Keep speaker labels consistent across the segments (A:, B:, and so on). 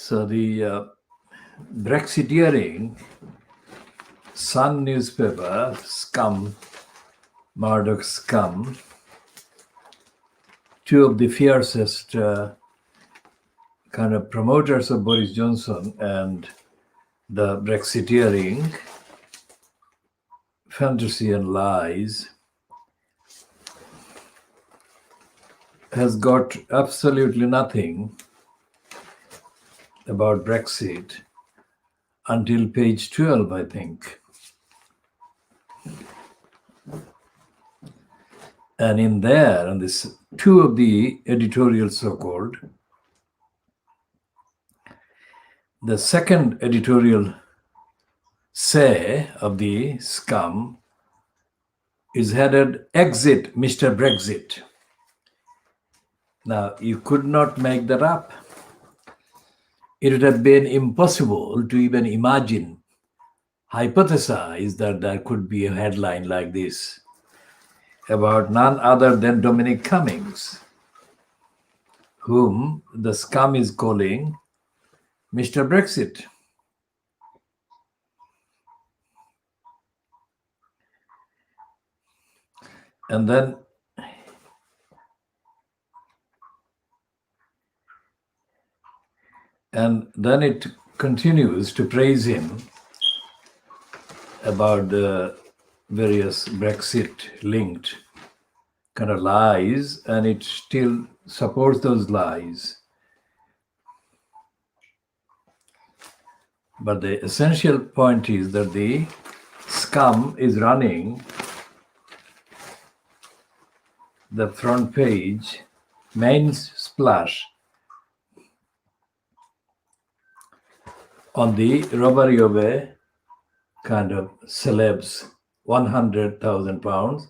A: So the Brexiteering, Sun newspaper, scum, Murdoch scum, two of the fiercest kind of promoters of Boris Johnson and the Brexiteering, fantasy and lies, has got absolutely nothing about Brexit until page 12, I think. And in there, and this two of the editorials so-called, the second editorial say of the scum is headed "Exit Mr. Brexit." Now, you could not make that up. It would have been impossible to even imagine, hypothesize that there could be a headline like this about none other than Dominic Cummings, whom the scum is calling Mr. Brexit. And then it continues to praise him about the various Brexit-linked kind of lies, and it still supports those lies. But the essential point is that the scum is running the front page, main splash, on the robbery of a kind of celeb's £100,000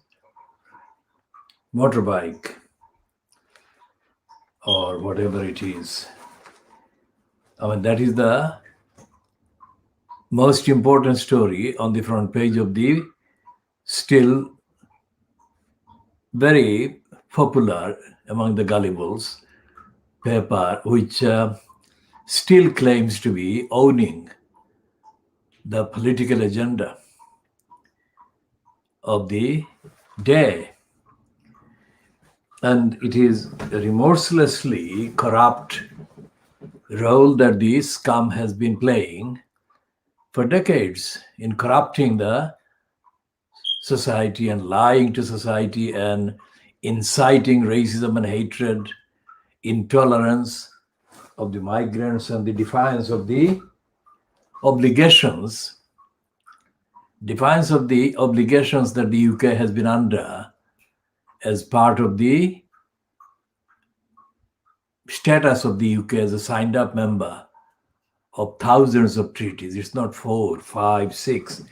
A: motorbike or whatever it is. I mean, that is the most important story on the front page of the still very popular among the gullibles paper, which still claims to be owning the political agenda of the day. And it is a remorselessly corrupt role that the scum has been playing for decades in corrupting the society and lying to society and inciting racism and hatred, intolerance of the migrants, and the defiance of the obligations that the UK has been under as part of the status of the UK as a signed up member of thousands of treaties. It's not 4, 5, 6.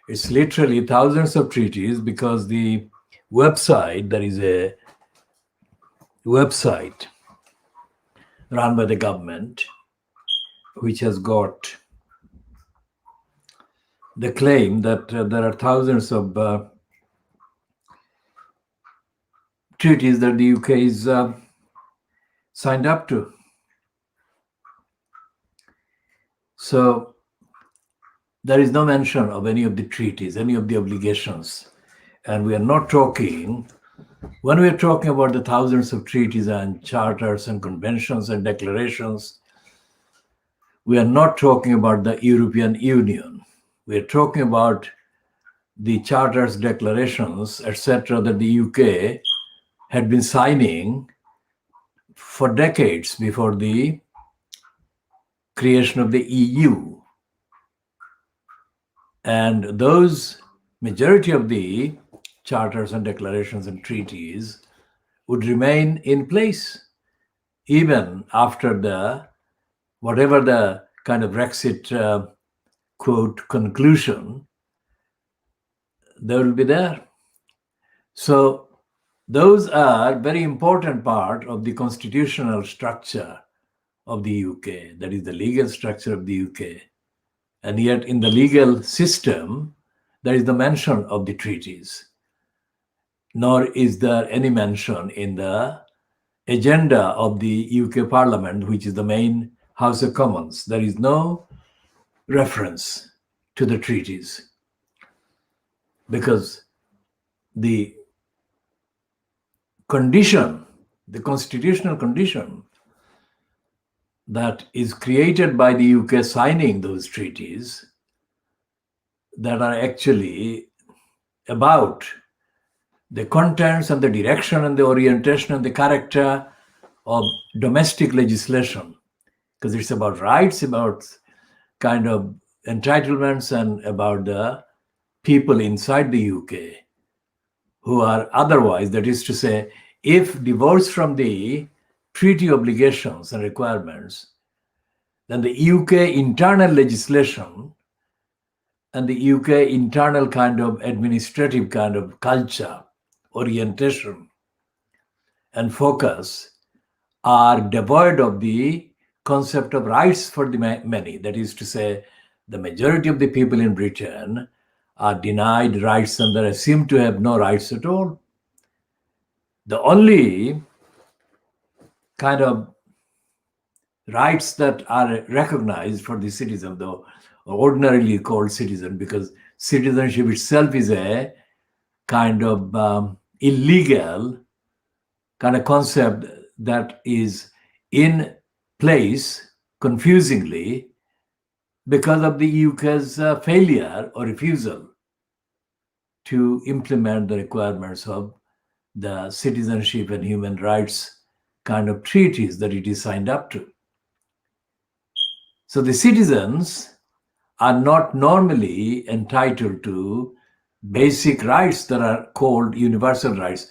A: It's literally thousands of treaties, because the website, there is a website run by the government which has got the claim that there are thousands of treaties that the UK is signed up to. So there is no mention of any of the treaties, any of the obligations. And we are not talking, when we are talking about the thousands of treaties and charters and conventions and declarations, we are not talking about the European Union. We are talking about the charters, declarations, etc., that the UK had been signing for decades before the creation of the EU. And those majority of the charters and declarations and treaties would remain in place even after the whatever the kind of Brexit quote conclusion, they will be there. So those are very important part of the constitutional structure of the UK, that is the legal structure of the UK. And yet in the legal system, there is the mention of the treaties, nor is there any mention in the agenda of the UK Parliament, which is the main House of Commons. There is no reference to the treaties because the condition, the constitutional condition that is created by the UK signing those treaties that are actually about the contents and the direction and the orientation and the character of domestic legislation, because it's about rights, about kind of entitlements, and about the people inside the UK who are otherwise, that is to say, if divorced from the treaty obligations and requirements, then the UK internal legislation and the UK internal kind of administrative kind of culture, orientation, and focus are devoid of the concept of rights for the many. That is to say, the majority of the people in Britain are denied rights and they seem to have no rights at all. The only kind of rights that are recognized for the citizen, though ordinarily called citizen, because citizenship itself is a kind of illegal kind of concept that is in place confusingly because of the UK's failure or refusal to implement the requirements of the citizenship and human rights kind of treaties that it is signed up to. So the citizens are not normally entitled to basic rights that are called universal rights,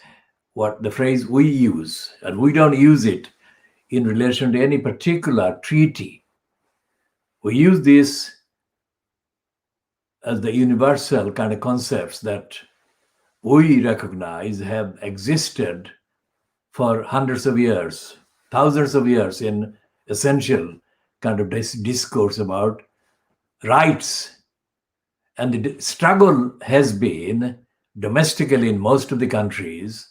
A: what the phrase we use, and we don't use it in relation to any particular treaty. We use this as the universal kind of concepts that we recognize have existed for hundreds of years, thousands of years in essential kind of discourse about rights. And the struggle has been domestically in most of the countries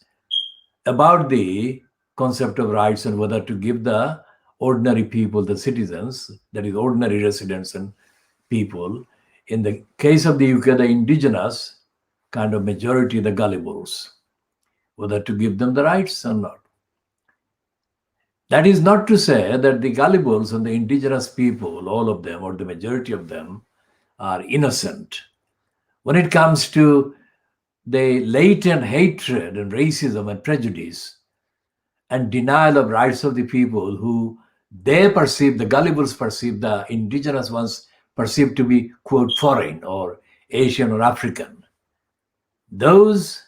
A: about the concept of rights and whether to give the ordinary people, the citizens, that is ordinary residents and people, in the case of the UK, the indigenous kind of majority, the gullibles, whether to give them the rights or not. That is not to say that the gullibles and the indigenous people, all of them or the majority of them, are innocent. When it comes to the latent hatred and racism and prejudice and denial of rights of the people who they perceive, the gullibles perceive, the indigenous ones perceive to be, quote, foreign or Asian or African. Those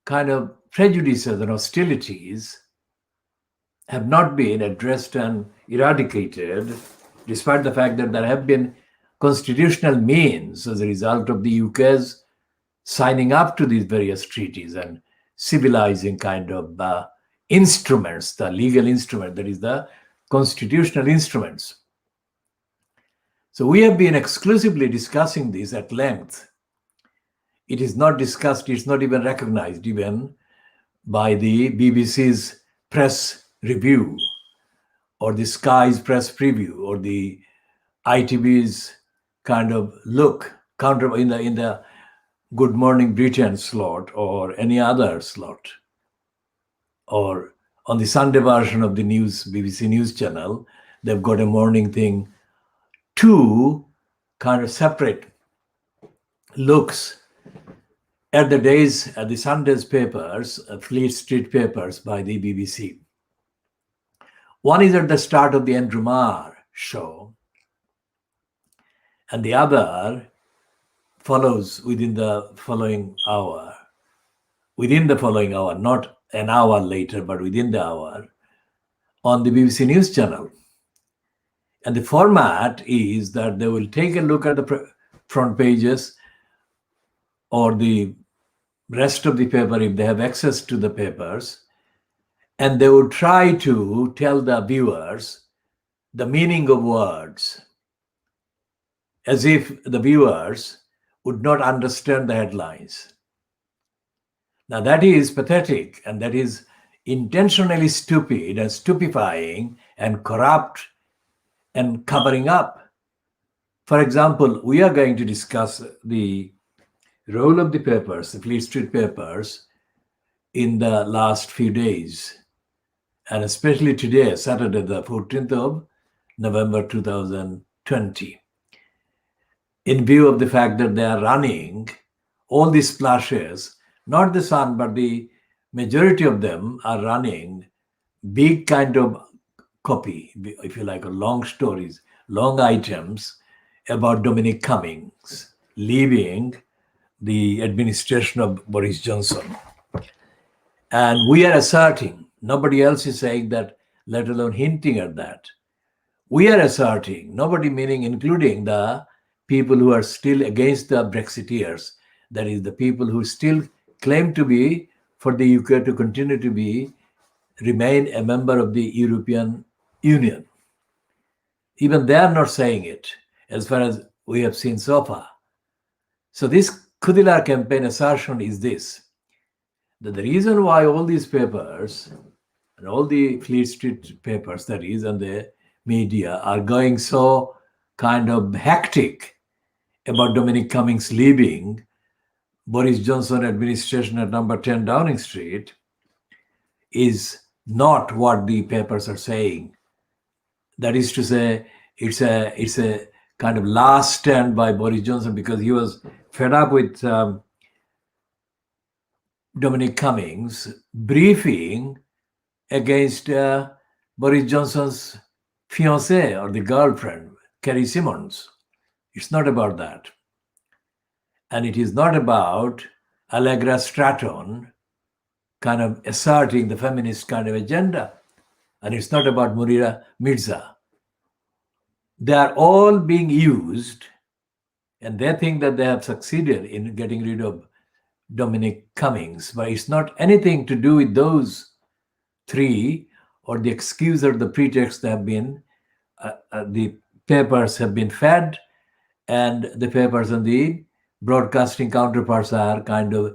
A: kind of prejudices and hostilities have not been addressed and eradicated, despite the fact that there have been constitutional means as a result of the UK's signing up to these various treaties and civilizing kind of instruments, the legal instrument, that is the constitutional instruments. So we have been exclusively discussing this at length. It is not discussed, it's not even recognized even by the BBC's press review or the Sky's press preview or the ITV's kind of look counter in the Good Morning Britain slot or any other slot, or on the Sunday version of the news, BBC News channel, they've got a morning thing. Two kind of separate looks at the Sunday's papers, Fleet Street papers by the BBC. One is at the start of the Andrew Marr show, and the other follows within the following hour, not an hour later, but within the hour, on the BBC News channel. And the format is that they will take a look at the front pages or the rest of the paper if they have access to the papers, and they would try to tell the viewers the meaning of words, as if the viewers would not understand the headlines. Now that is pathetic, and that is intentionally stupid and stupefying and corrupt and covering up. For example, we are going to discuss the role of the papers, the Fleet Street papers, in the last few days, and especially today, Saturday, the 14th of November 2020, in view of the fact that they are running all these splashes, not the Sun, but the majority of them are running big kind of copy, if you like, or long stories, long items about Dominic Cummings leaving the administration of Boris Johnson. And we are asserting, nobody else is saying that, let alone hinting at that. We are asserting, nobody meaning including the people who are still against the Brexiteers, that is, the people who still claim to be for the UK to continue to remain a member of the European Union. Even they are not saying it, as far as we have seen so far. So this Kudilar campaign assertion is this, that the reason why all these papers and all the Fleet Street papers, that is, and the media are going so kind of hectic about Dominic Cummings leaving Boris Johnson administration at number 10 Downing Street is not what the papers are saying. That is to say, it's a kind of last stand by Boris Johnson because he was fed up with Dominic Cummings briefing against Boris Johnson's fiancée or the girlfriend, Kerry Simmons. It's not about that. And it is not about Allegra Stratton kind of asserting the feminist kind of agenda. And it's not about Murira Mirza. They are all being used, and they think that they have succeeded in getting rid of Dominic Cummings, but it's not anything to do with those three or the excuse or the pretext that have been, the papers have been fed, and the papers and the broadcasting counterparts are kind of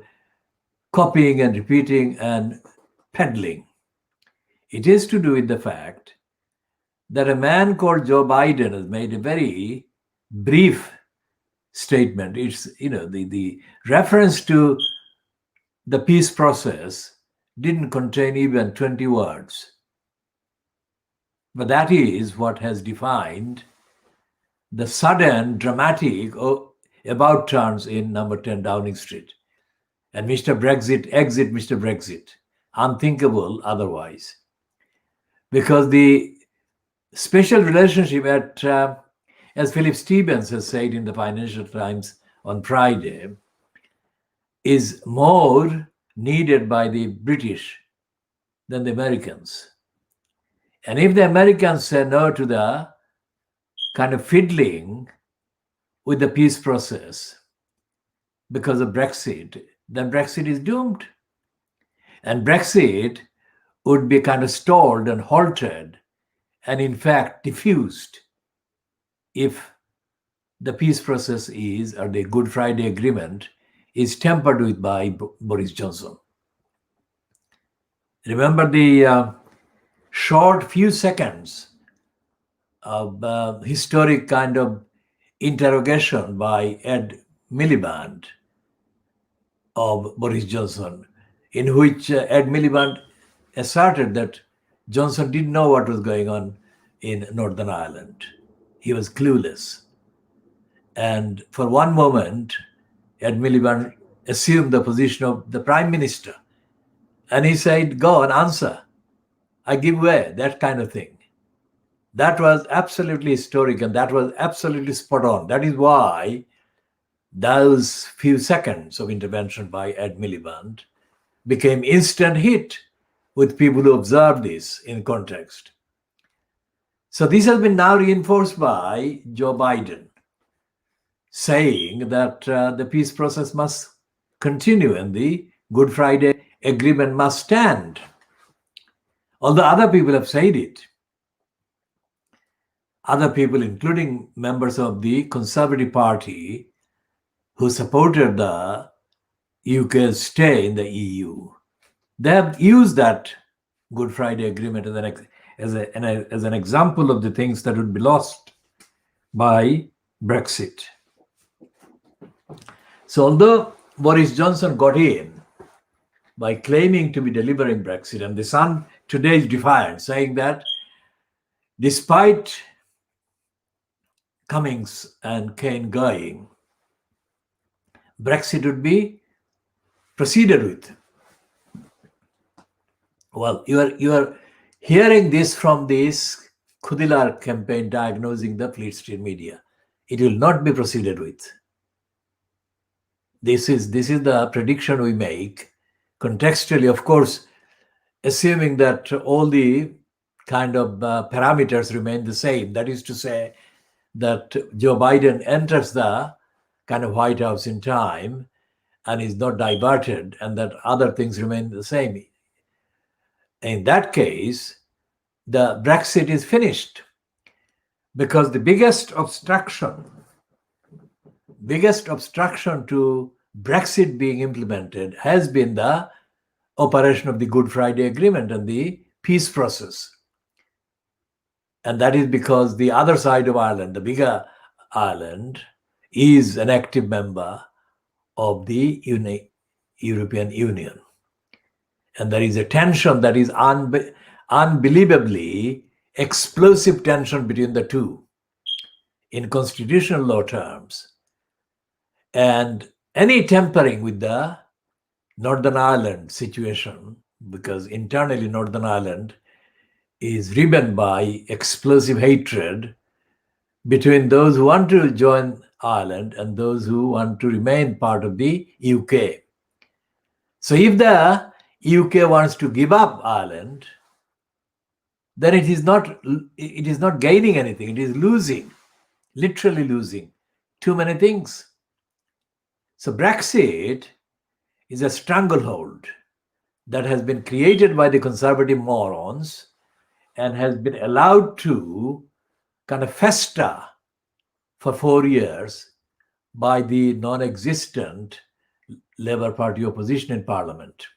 A: copying and repeating and peddling. It is to do with the fact that a man called Joe Biden has made a very brief statement. It's, the reference to the peace process didn't contain even 20 words. But that is what has defined the sudden dramatic about turns in number 10 Downing Street. And Mr. Brexit, exit Mr. Brexit. Unthinkable otherwise. Because the special relationship as Philip Stevens has said in the Financial Times on Friday, is more needed by the British than the Americans. And if the Americans say no to the kind of fiddling with the peace process because of Brexit, then Brexit is doomed. And Brexit would be kind of stalled and halted and in fact diffused if the peace process is, or the Good Friday Agreement is tampered with by Boris Johnson. Remember the short few seconds of historic kind of interrogation by Ed Miliband of Boris Johnson, in which Ed Miliband asserted that Johnson didn't know what was going on in Northern Ireland. He was clueless. And for one moment, Ed Miliband assumed the position of the Prime Minister. And he said, go and answer. I give way, that kind of thing. That was absolutely historic and that was absolutely spot on. That is why those few seconds of intervention by Ed Miliband became instant hit with people who observed this in context. So this has been now reinforced by Joe Biden, saying that the peace process must continue and the Good Friday Agreement must stand. Although other people have said it. Other people, including members of the Conservative Party, who supported the UK's stay in the EU, they have used that Good Friday Agreement as an example of the things that would be lost by Brexit. So although Boris Johnson got in by claiming to be delivering Brexit, and the Sun today is defiant, saying that despite Cummings and Kane going, Brexit would be proceeded with. Well, you are hearing this from this Khudilar campaign diagnosing the Fleet Street media. It will not be proceeded with. This is the prediction we make contextually, of course, assuming that all the kind of parameters remain the same. That is to say that Joe Biden enters the kind of White House in time and is not diverted, and that other things remain the same. In that case, the Brexit is finished, because the biggest obstruction to Brexit being implemented has been the operation of the Good Friday Agreement and the peace process. And that is because the other side of Ireland, the bigger Ireland, is an active member of the European Union. And there is a tension that is unbelievably explosive tension between the two in constitutional law terms. And any tampering with the Northern Ireland situation, because internally Northern Ireland is riven by explosive hatred between those who want to join Ireland and those who want to remain part of the UK. So if the UK wants to give up Ireland, then it is not gaining anything. It is losing, literally losing too many things. So Brexit is a stranglehold that has been created by the conservative morons and has been allowed to kind of fester for 4 years by the non-existent Labour Party opposition in Parliament.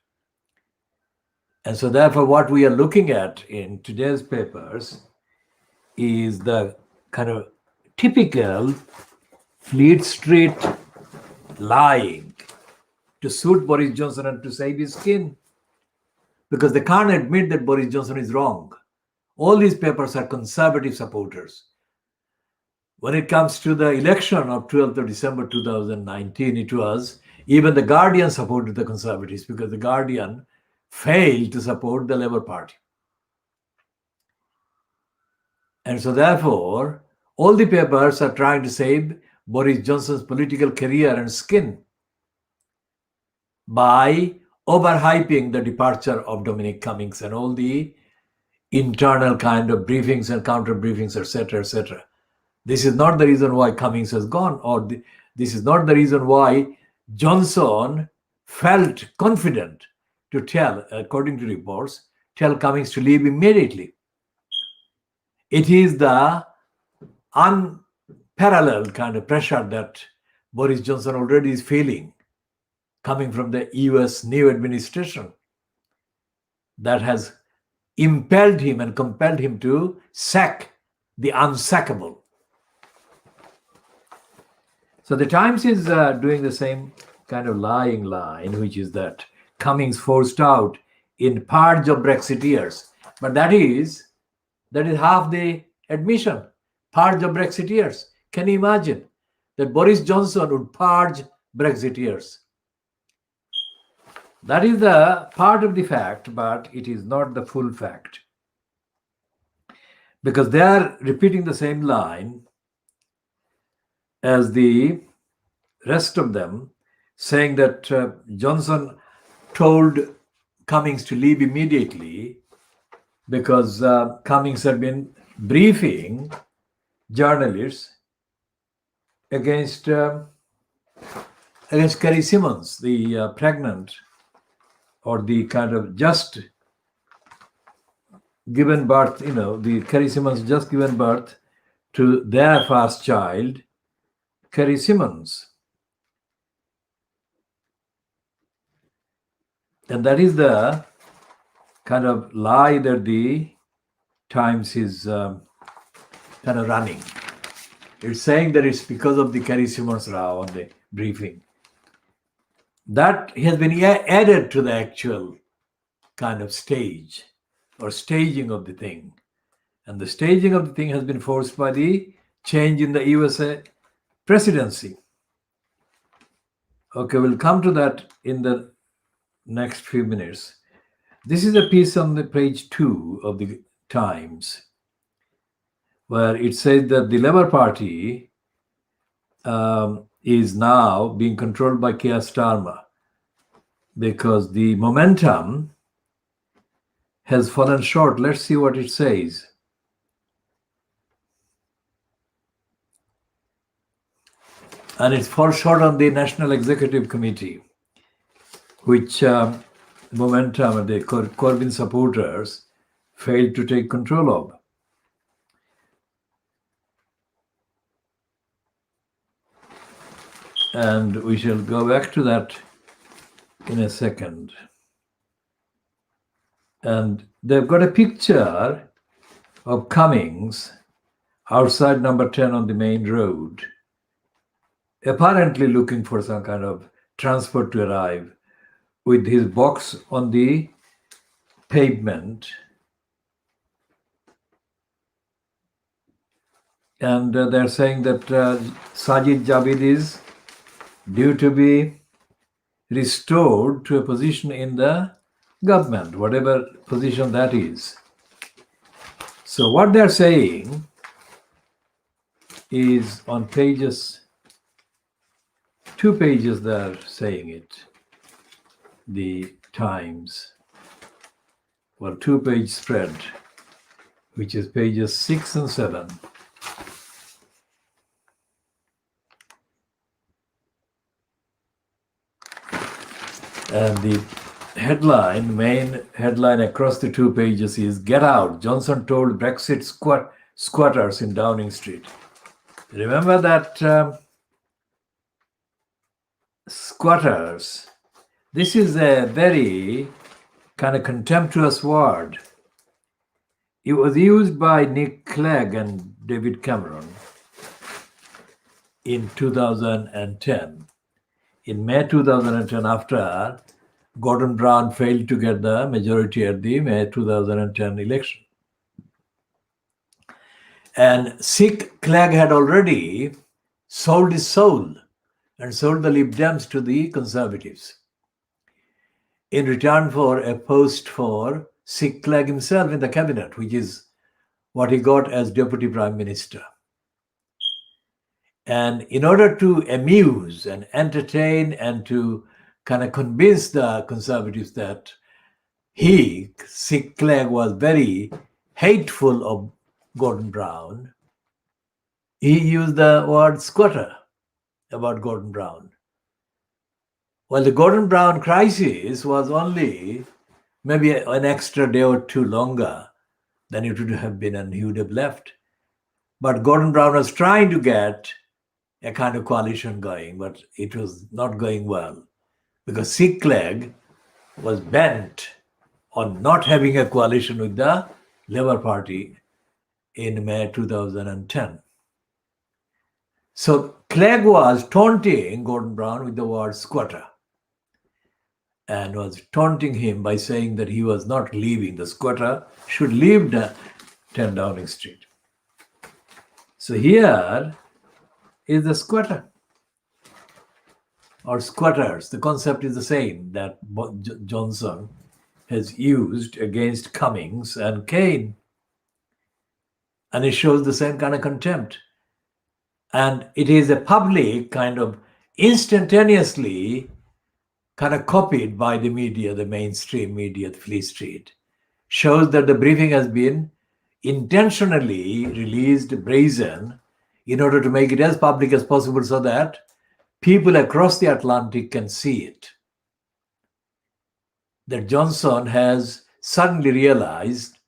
A: And so therefore what we are looking at in today's papers is the kind of typical Fleet Street lying to suit Boris Johnson and to save his skin, because they can't admit that Boris Johnson is wrong. All these papers are conservative supporters. When it comes to the election of 12th of December 2019, it was even the Guardian supported the Conservatives, because the Guardian failed to support the Labour Party. And so therefore, all the papers are trying to save Boris Johnson's political career and skin by overhyping the departure of Dominic Cummings and all the internal kind of briefings and counter briefings, etc., etc. This is not the reason why Cummings has gone, or this is not the reason why Johnson felt confident to tell, according to reports, tell Cummings to leave immediately. It is the unparalleled kind of pressure that Boris Johnson already is feeling coming from the US new administration that has impelled him and compelled him to sack the unsackable. So the Times is doing the same kind of lying line, which is that Cummings forced out in purge of Brexiteers. But that is half the admission, purge of Brexiteers. Can you imagine that Boris Johnson would purge Brexiteers? That is the part of the fact, but it is not the full fact. Because they are repeating the same line as the rest of them, saying that Johnson told Cummings to leave immediately because Cummings had been briefing journalists against Kerry Simmons, the pregnant or the kind of just given birth, the Kerry Simmons just given birth to their first child, Kerry Simmons. And that is the kind of lie that the Times is kind of running. It's saying that it's because of the Kerry Simmons Rao on the briefing. That has been added to the actual kind of stage or staging of the thing. And the staging of the thing has been forced by the change in the USA presidency. Okay, we'll come to that in the next few minutes. This is a piece on the page 2 of the Times, where it says that the Labour Party is now being controlled by Keir Starmer because the momentum has fallen short. Let's see what it says. And it falls short on the National Executive Committee, which momentum the Corbyn supporters failed to take control of. And we shall go back to that in a second. And they've got a picture of Cummings outside number 10 on the main road, apparently looking for some kind of transport to arrive, with his box on the pavement. And they're saying that Sajid Javid is due to be restored to a position in the government, whatever position that is. So what they're saying is on pages, 2 pages they're saying it, the Times, well, 2-page spread, which is pages 6 and 7. And the headline, main headline across the 2 pages is "Get Out, Johnson told Brexit squatters in Downing Street." Remember that squatters, this is a very kind of contemptuous word. It was used by Nick Clegg and David Cameron in 2010. In May 2010, after Gordon Brown failed to get the majority at the May 2010 election. And Nick Clegg had already sold his soul and sold the Lib Dems to the Conservatives in return for a post for Nick Clegg himself in the cabinet, which is what he got as Deputy Prime Minister. And in order to amuse and entertain and to kind of convince the Conservatives that Nick Clegg was very hateful of Gordon Brown, he used the word squatter about Gordon Brown. Well, the Gordon Brown crisis was only maybe an extra day or 2 longer than it would have been, and he would have left. But Gordon Brown was trying to get a kind of coalition going, but it was not going well because Nick Clegg was bent on not having a coalition with the Labour Party in May 2010. So Clegg was taunting Gordon Brown with the word squatter and was taunting him by saying that he was not leaving. The squatter should leave the 10 Downing Street. So here is the squatter or squatters. The concept is the same that Johnson has used against Cummings and Kane. And it shows the same kind of contempt. And it is a public kind of instantaneously kind of copied by the media, the mainstream media, the Fleet Street. Shows that the briefing has been intentionally released brazen in order to make it as public as possible so that people across the Atlantic can see it. That Johnson has suddenly realized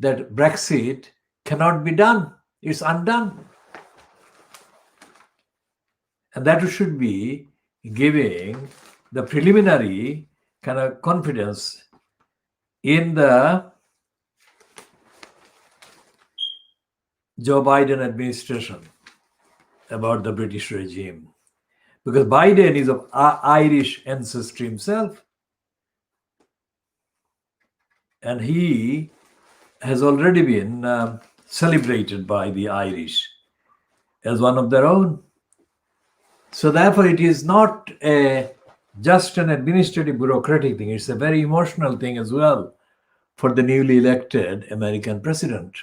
A: that Brexit cannot be done. It's undone. And that should be giving the preliminary kind of confidence in the Joe Biden administration about the British regime. Because Biden is of Irish ancestry himself. And he has already been celebrated by the Irish as one of their own. So therefore, it is not just an administrative bureaucratic thing. It's a very emotional thing as well for the newly elected American president.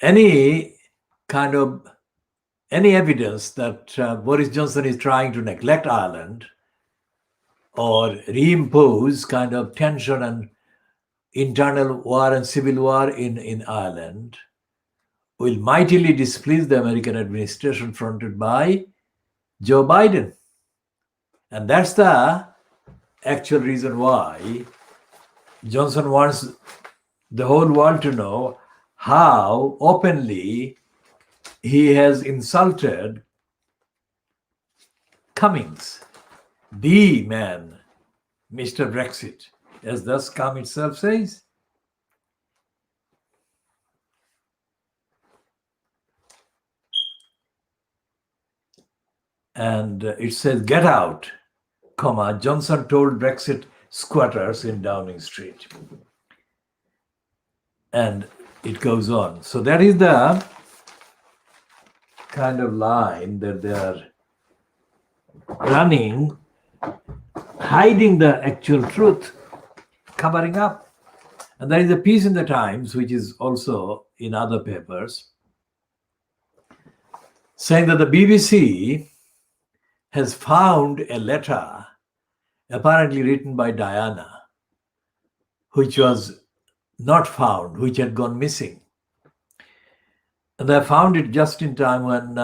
A: Any evidence that Boris Johnson is trying to neglect Ireland or reimpose kind of tension and internal war and civil war in Ireland will mightily displease the American administration fronted by Joe Biden. And that's the actual reason why Johnson wants the whole world to know how openly he has insulted Cummings, the man, Mr. Brexit, as the scum itself says. And it says, "Get out, comma, Johnson told Brexit squatters in Downing Street." And it goes on. So that is the kind of line that they are running, hiding the actual truth, covering up. And there is a piece in the Times, which is also in other papers, saying that the BBC has found a letter apparently written by Diana, which was not found, which had gone missing. And they found it just in time when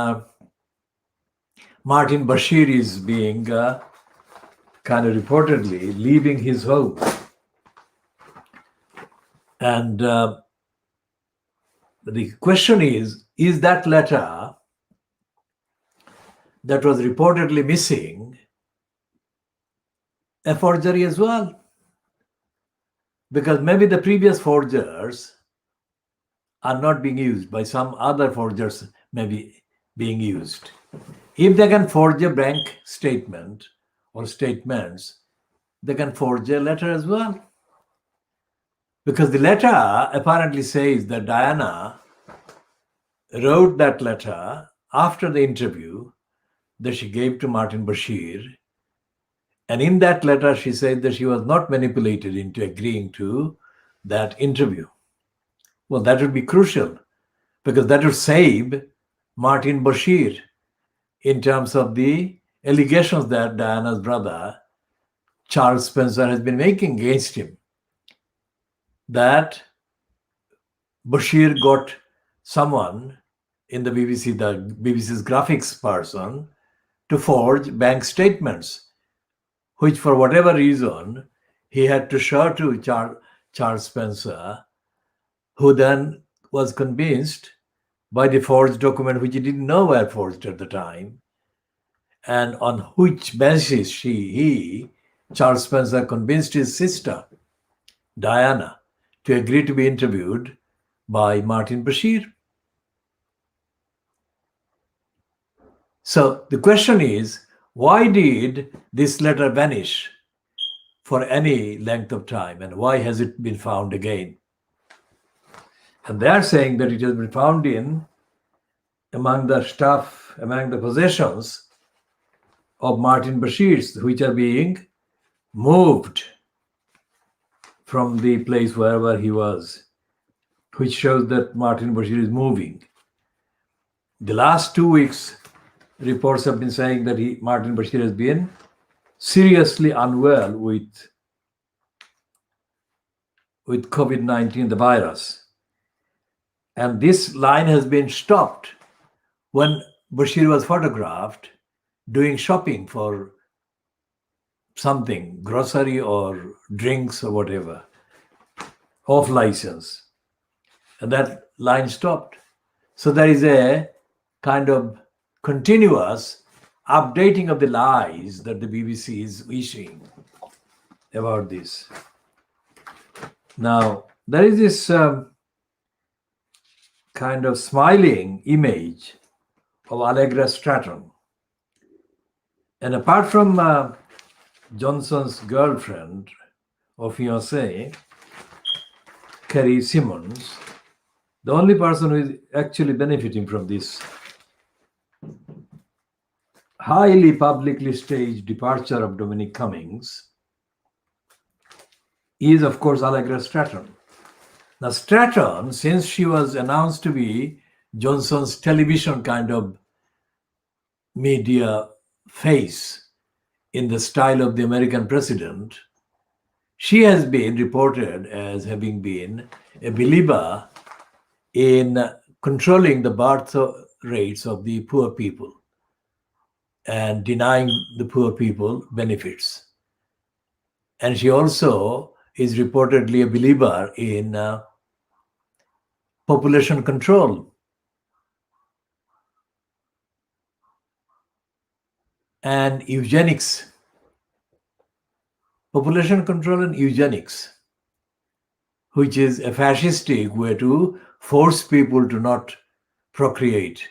A: Martin Bashir is being kind of reportedly leaving his home. And the question is that letter that was reportedly missing a forgery as well? Because maybe the previous forgers are not being used by some other forgers, maybe being used. If they can forge a bank statement or statements, they can forge a letter as well. Because the letter apparently says that Diana wrote that letter after the interview that she gave to Martin Bashir. And in that letter, she said that she was not manipulated into agreeing to that interview. Well, that would be crucial because that would save Martin Bashir in terms of the allegations that Diana's brother, Charles Spencer, has been making against him. That Bashir got someone in the BBC's graphics person, to forge bank statements, which for whatever reason he had to show to Charles Spencer, who then was convinced by the forged document, which he didn't know were forged at the time, and on which basis Charles Spencer, convinced his sister, Diana, to agree to be interviewed by Martin Bashir. So the question is, why did this letter vanish for any length of time, and why has it been found again? And they are saying that it has been found among the possessions of Martin Bashir's, which are being moved from the place wherever he was, which shows that Martin Bashir is moving. The last 2 weeks, reports have been saying that Martin Bashir has been seriously unwell with COVID-19, the virus. And this line has been stopped when Bashir was photographed doing shopping for something, grocery or drinks or whatever, off license. And that line stopped. So there is a kind of continuous updating of the lies that the BBC is issuing about this. Now, there is this kind of smiling image of Allegra Stratton. And apart from Johnson's girlfriend or fiancée, Carrie Simmons, the only person who is actually benefiting from this highly publicly staged departure of Dominic Cummings is, of course, Allegra Stratton. Now, Stratton, since she was announced to be Johnson's television kind of media face in the style of the American president, she has been reported as having been a believer in controlling the birth rates of the poor people and denying the poor people benefits. And she also is reportedly a believer in population control and eugenics. Population control and eugenics, which is a fascistic way to force people to not procreate.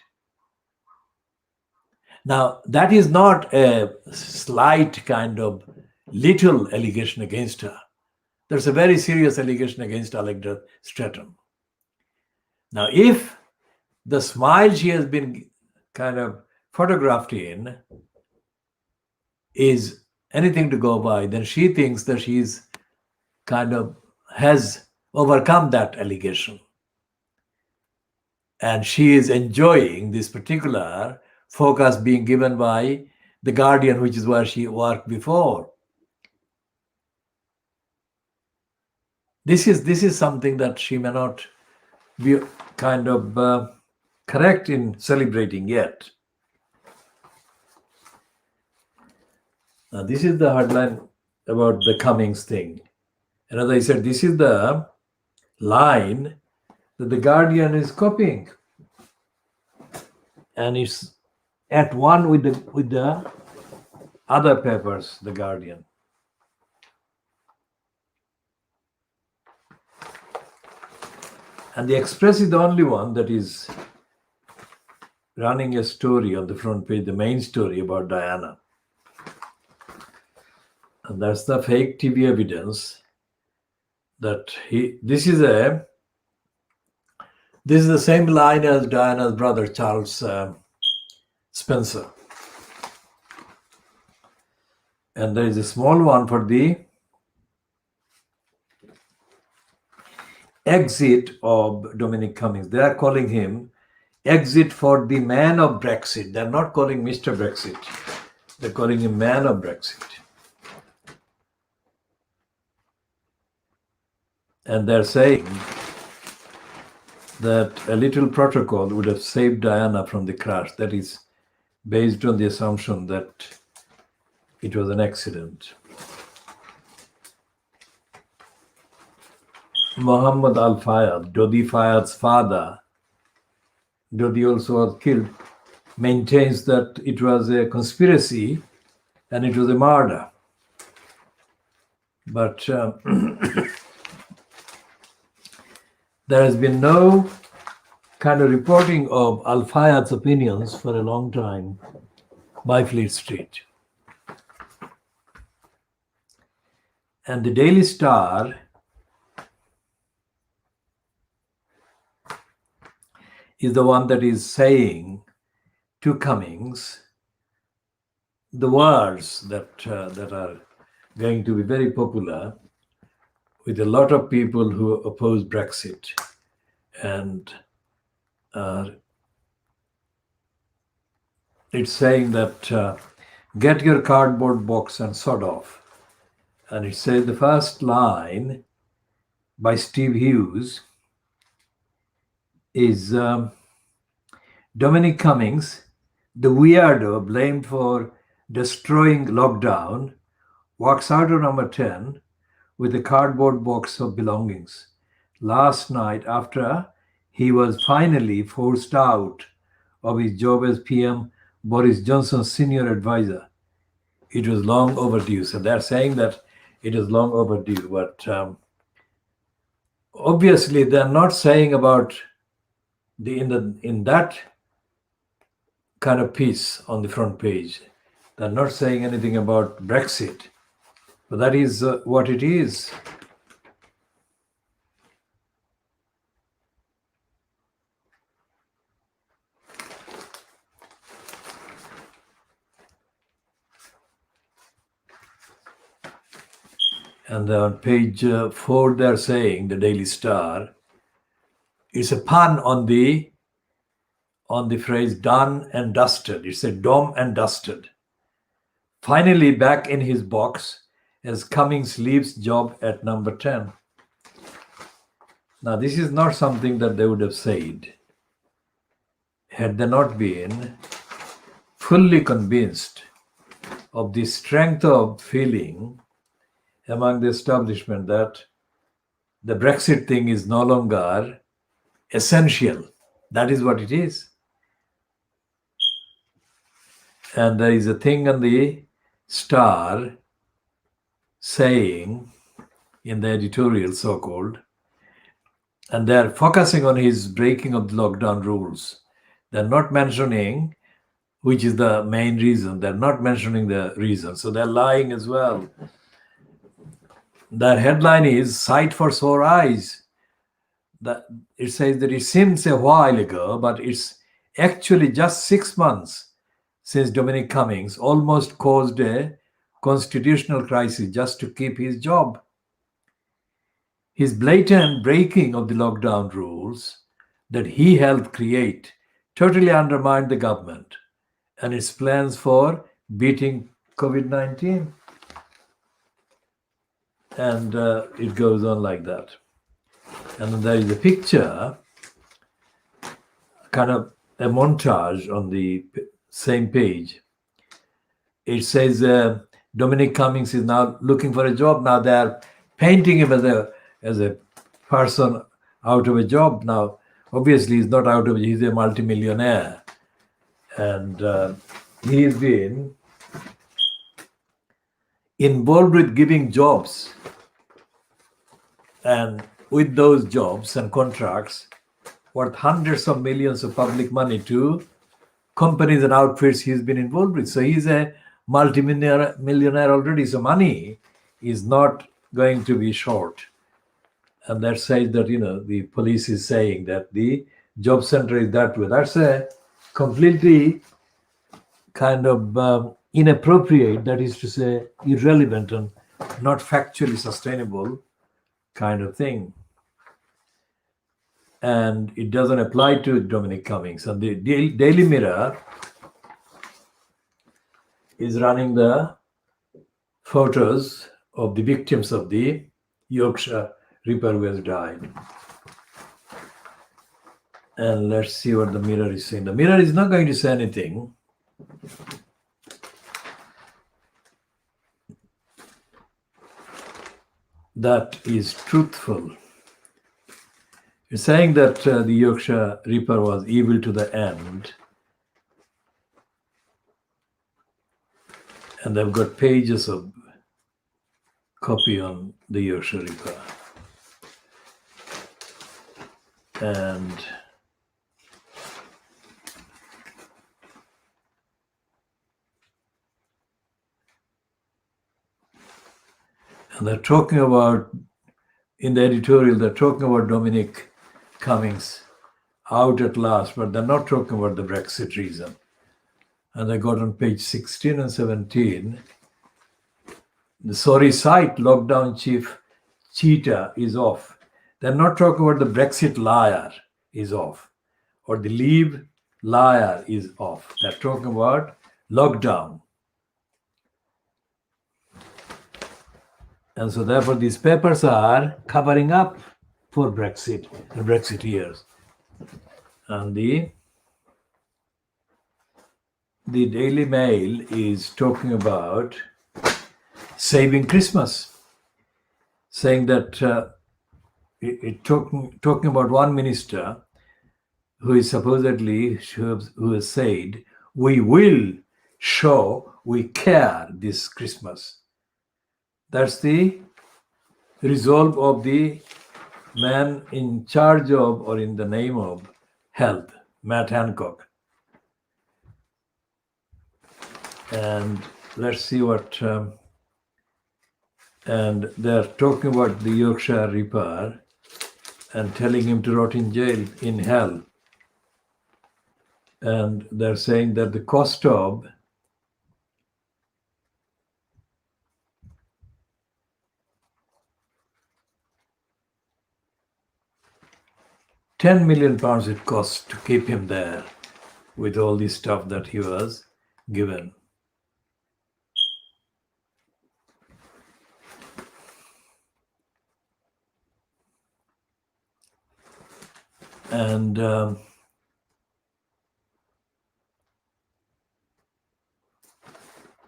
A: Now, that is not a slight kind of little allegation against her. There's a very serious allegation against Allegra Stratton. Now, if the smile she has been kind of photographed in is anything to go by, then she thinks that she's kind of has overcome that allegation. And she is enjoying this particular focus being given by The Guardian, which is where she worked before. This is something that she may not be kind of correct in celebrating yet. Now, this is the headline about the Cummings thing. And as I said, this is the line that The Guardian is copying. And it's at one with the other papers, The Guardian. And the Express is the only one that is running a story on the front page, the main story about Diana. And that's the fake TV evidence that this is the same line as Diana's brother, Charles Spencer. And there is a small one for the exit of Dominic Cummings. They are calling him exit for the man of Brexit. They're not calling Mr. Brexit. They're calling him man of Brexit. And they're saying that a little protocol would have saved Diana from the crash. That is based on the assumption that it was an accident. Muhammad Al-Fayed, Dodi Fayed's father, Dodi also was killed, maintains that it was a conspiracy and it was a murder. But there has been no kind of reporting of Al-Fayed's opinions for a long time by Fleet Street. And the Daily Star is the one that is saying to Cummings the words that are going to be very popular with a lot of people who oppose Brexit. And it's saying that get your cardboard box and sod off. And it says the first line by Steve Hughes is Dominic Cummings, the weirdo blamed for destroying lockdown, walks out of number 10 with a cardboard box of belongings. Last night, after he was finally forced out of his job as PM, Boris Johnson's senior advisor. It was long overdue. So they're saying that it is long overdue. But obviously, they're not saying about in that kind of piece on the front page, they're not saying anything about Brexit, but that is what it is. And on page 4, they're saying, the Daily Star, it's a pun on the phrase done and dusted. It's a done and dusted. Finally back in his box as Cummings leaves job at number 10. Now, this is not something that they would have said had they not been fully convinced of the strength of feeling among the establishment that the Brexit thing is no longer essential. That is what it is. And there is a thing on the Star saying in the editorial, so-called, and they're focusing on his breaking of the lockdown rules. They're not mentioning which is the main reason. They're not mentioning the reason. So they're lying as well. Their headline is Sight for Sore Eyes. It says that it seems a while ago, but it's actually just 6 months since Dominic Cummings almost caused a constitutional crisis just to keep his job. His blatant breaking of the lockdown rules that he helped create totally undermined the government and its plans for beating COVID-19. And it goes on like that. And then there is a picture, kind of a montage on the same page. It says Dominic Cummings is now looking for a job. Now they are painting him as a person out of a job. Now, obviously, he's not out of it. He's a multimillionaire. And he's been involved with giving jobs. And with those jobs and contracts worth hundreds of millions of public money to companies and outfits he's been involved with. So he's a multimillionaire already. So money is not going to be short. And that says that, the police is saying that the job center is that way. That's a completely kind of inappropriate, that is to say, irrelevant and not factually sustainable kind of thing. And it doesn't apply to Dominic Cummings. And the Daily Mirror is running the photos of the victims of the Yorkshire Ripper who has died. And let's see what the Mirror is saying. The Mirror is not going to say anything that is truthful. It's saying that the Yorkshire Ripper was evil to the end. And they've got pages of copy on the Yorkshire Ripper. And they're talking about, in the editorial, they're talking about Dominic Cummings out at last, but they're not talking about the Brexit reason. And they got on page 16 and 17, the sorry sight, lockdown chief cheetah is off. They're not talking about the Brexit liar is off or the leave liar is off. They're talking about lockdown. And so therefore these papers are covering up for Brexit and Brexiteers. And the Daily Mail is talking about saving Christmas, saying that talking about one minister who is supposedly, who has said, we will show we care this Christmas. That's the resolve of the man in charge of, or in the name of, Health, Matt Hancock. And let's see what, and they're talking about the Yorkshire Ripper and telling him to rot in jail, in hell. And they're saying that the cost of £10 million it cost to keep him there with all the stuff that he was given. And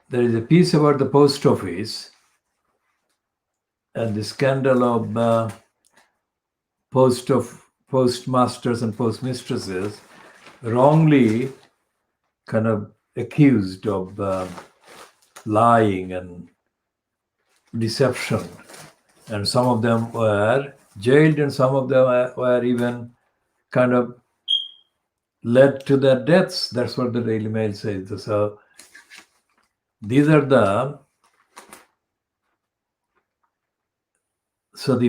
A: there is a piece about the post office and the scandal of postmasters and postmistresses wrongly kind of accused of lying and deception. And some of them were jailed and some of them were even kind of led to their deaths. That's what the Daily Mail says. So these are the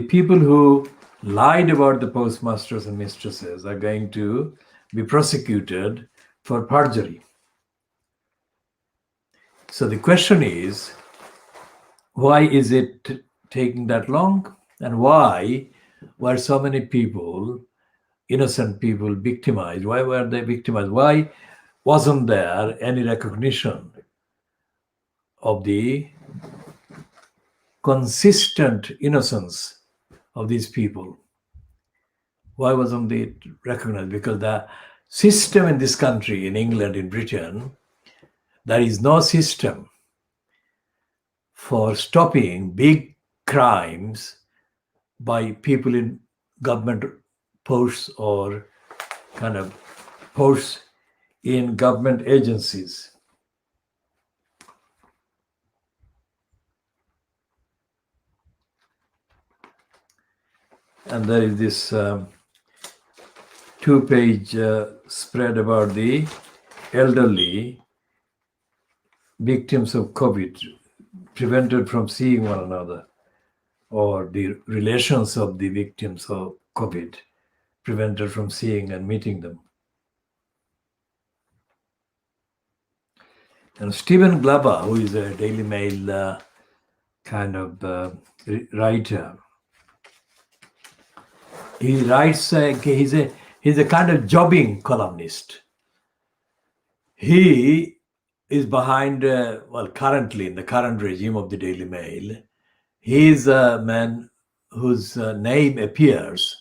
A: people who lied about the postmasters and mistresses are going to be prosecuted for perjury. So the question is, why is it taking that long? And why were so many people, innocent people, victimized? Why were they victimized? Why wasn't there any recognition of the consistent innocence of these people? Why wasn't it recognized? Because the system in this country, in England, in Britain, there is no system for stopping big crimes by people in government posts or kind of posts in government agencies. And there is this 2-page spread about the elderly victims of COVID prevented from seeing one another, or the relations of the victims of COVID prevented from seeing and meeting them. And Stephen Glover, who is a Daily Mail kind of writer, he writes, he's a kind of jobbing columnist. He is behind, currently in the current regime of the Daily Mail, he is a man whose name appears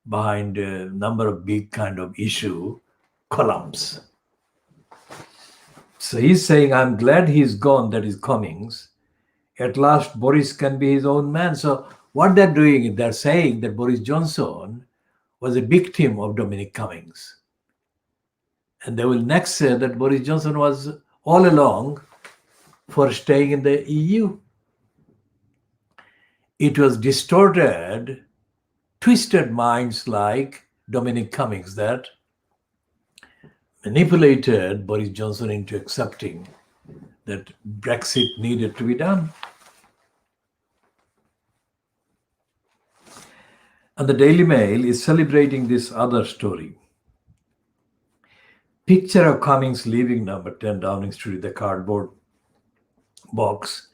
A: behind a number of big kind of issue columns. So he's saying, I'm glad he's gone, that is Cummings. At last, Boris can be his own man. So what they're doing is they're saying that Boris Johnson was a victim of Dominic Cummings. And they will next say that Boris Johnson was all along for staying in the EU. It was distorted, twisted minds like Dominic Cummings that manipulated Boris Johnson into accepting that Brexit needed to be done. And the Daily Mail is celebrating this other story. Picture of Cummings leaving number 10 Downing Street, the cardboard box.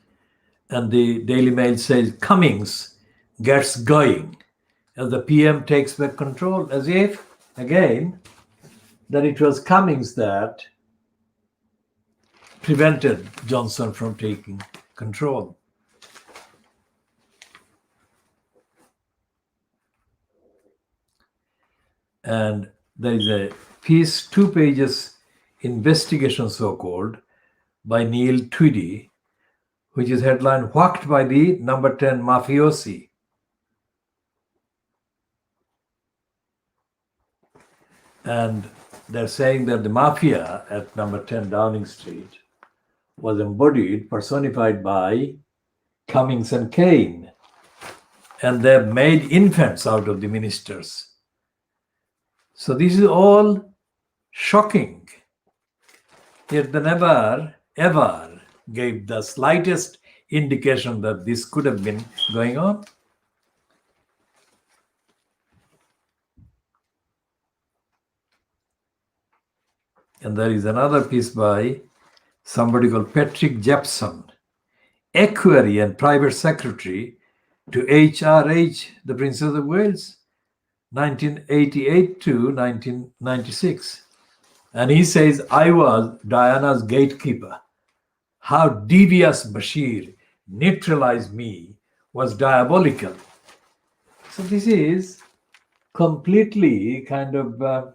A: And the Daily Mail says Cummings gets going as the PM takes back control, as if, again, that it was Cummings that prevented Johnson from taking control. And there is a piece, 2 pages, investigation so-called, by Neil Tweedy, which is headlined, Whacked by the number 10 Mafiosi. And they're saying that the mafia at number 10 Downing Street was embodied, personified by Cummings and Kane. And they've made infants out of the ministers. So this is all shocking. Yet they never, ever gave the slightest indication that this could have been going on. And there is another piece by somebody called Patrick Jepson, equerry and private secretary to HRH, the Princess of Wales, 1988 to 1996. And he says, I was Diana's gatekeeper. How devious Bashir neutralized me was diabolical. So this is completely kind of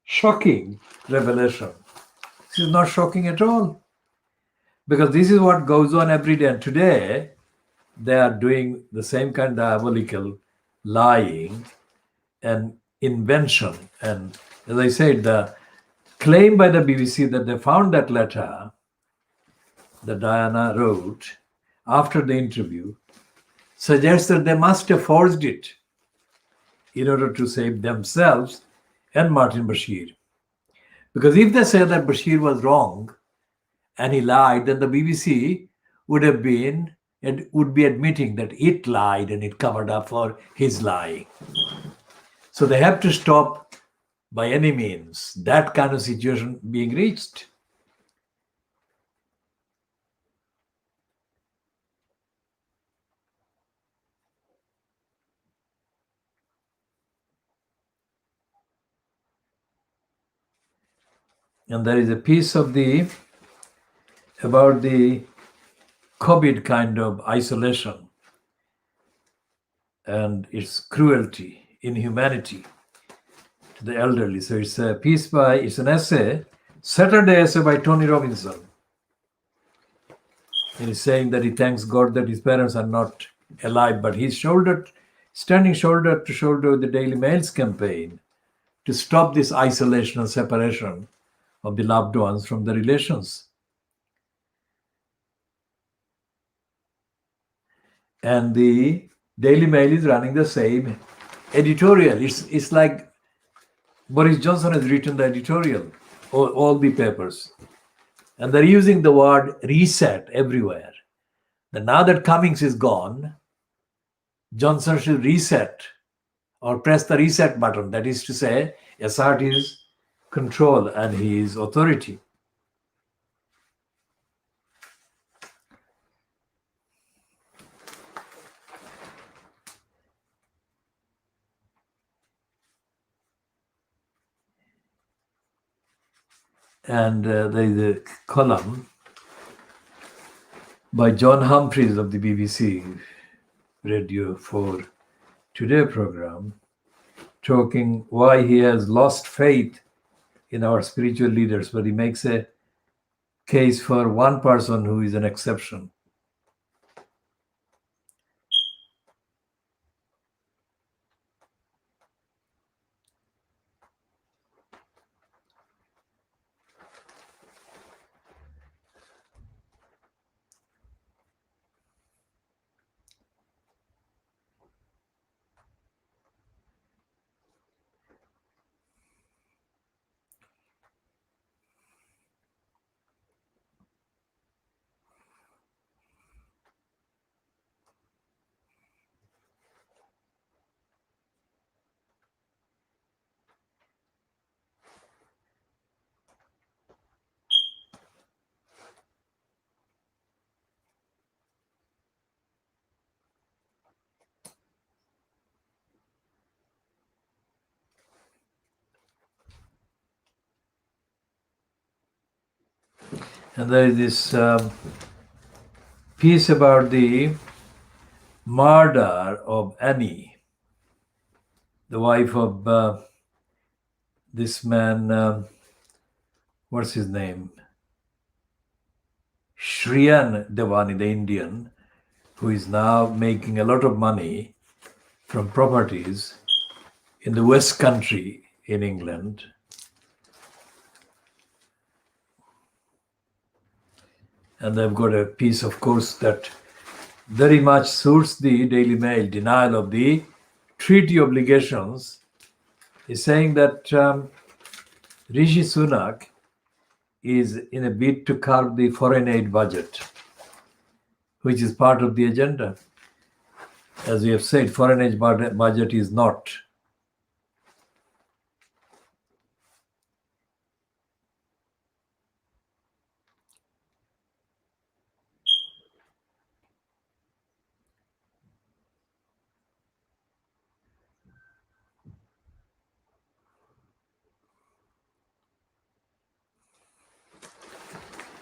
A: shocking revelation. This is not shocking at all, because this is what goes on every day. And today, they are doing the same kind of diabolical lying and invention. And as I said, the claim by the BBC that they found that letter that Diana wrote after the interview suggests that they must have forged it in order to save themselves and Martin Bashir. Because if they say that Bashir was wrong and he lied, then the BBC would be admitting that it lied and it covered up for his lying. So they have to stop by any means that kind of situation being reached. And there is a piece about the COVID kind of isolation and its cruelty, inhumanity to the elderly. So it's an essay, Saturday essay by Tony Robinson. And he's saying that he thanks God that his parents are not alive, but he's standing shoulder to shoulder with the Daily Mail's campaign to stop this isolation and separation of the loved ones from the relations. And the Daily Mail is running the same editorial. It's like Boris Johnson has written the editorial, all the papers. And they're using the word reset everywhere. That now that Cummings is gone, Johnson should reset or press the reset button. That is to say, assert his control and his authority. And there is a column by John Humphreys of the BBC Radio 4 Today program, talking why he has lost faith in our spiritual leaders, but he makes a case for one person who is an exception. And there is this piece about the murder of Annie, the wife of this man, what's his name? Shriyan Devani, the Indian, who is now making a lot of money from properties in the West Country in England. And they've got a piece, of course, that very much suits the Daily Mail, denial of the treaty obligations is saying that Rishi Sunak is in a bid to curb the foreign aid budget, which is part of the agenda. As we have said, foreign aid budget is not.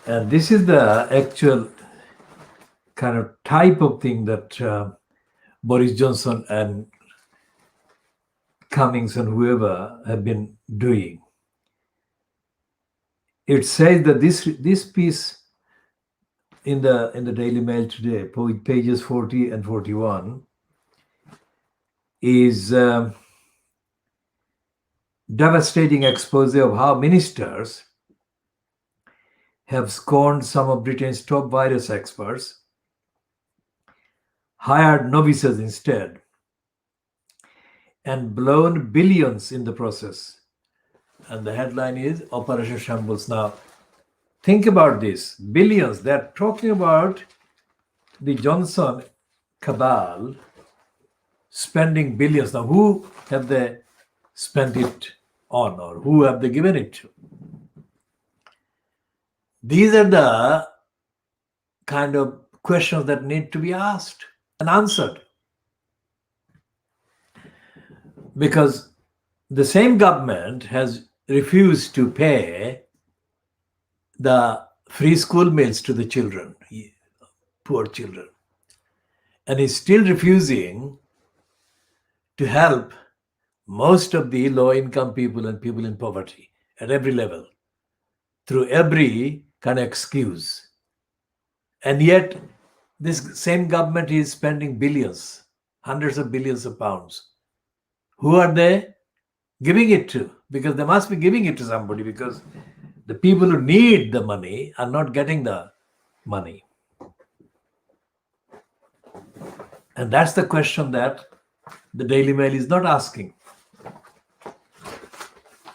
A: And this is the actual kind of type of thing that Boris Johnson and Cummings and whoever have been doing. It says that this piece in the Daily Mail today, pages 40 and 41, is devastating expose of how ministers have scorned some of Britain's top virus experts, hired novices instead, and blown billions in the process. And the headline is Operation Shambles. Now, think about this. Billions. They're talking about the Johnson cabal spending billions. Now, who have they spent it on, or who have they given it to? These are the kind of questions that need to be asked and answered. Because the same government has refused to pay the free school meals to the children, poor children, and is still refusing to help most of the low-income people and people in poverty at every level through every kind of excuse. And yet, this same government is spending billions, hundreds of billions of pounds. Who are they giving it to? Because they must be giving it to somebody, because the people who need the money are not getting the money. And that's the question that the Daily Mail is not asking.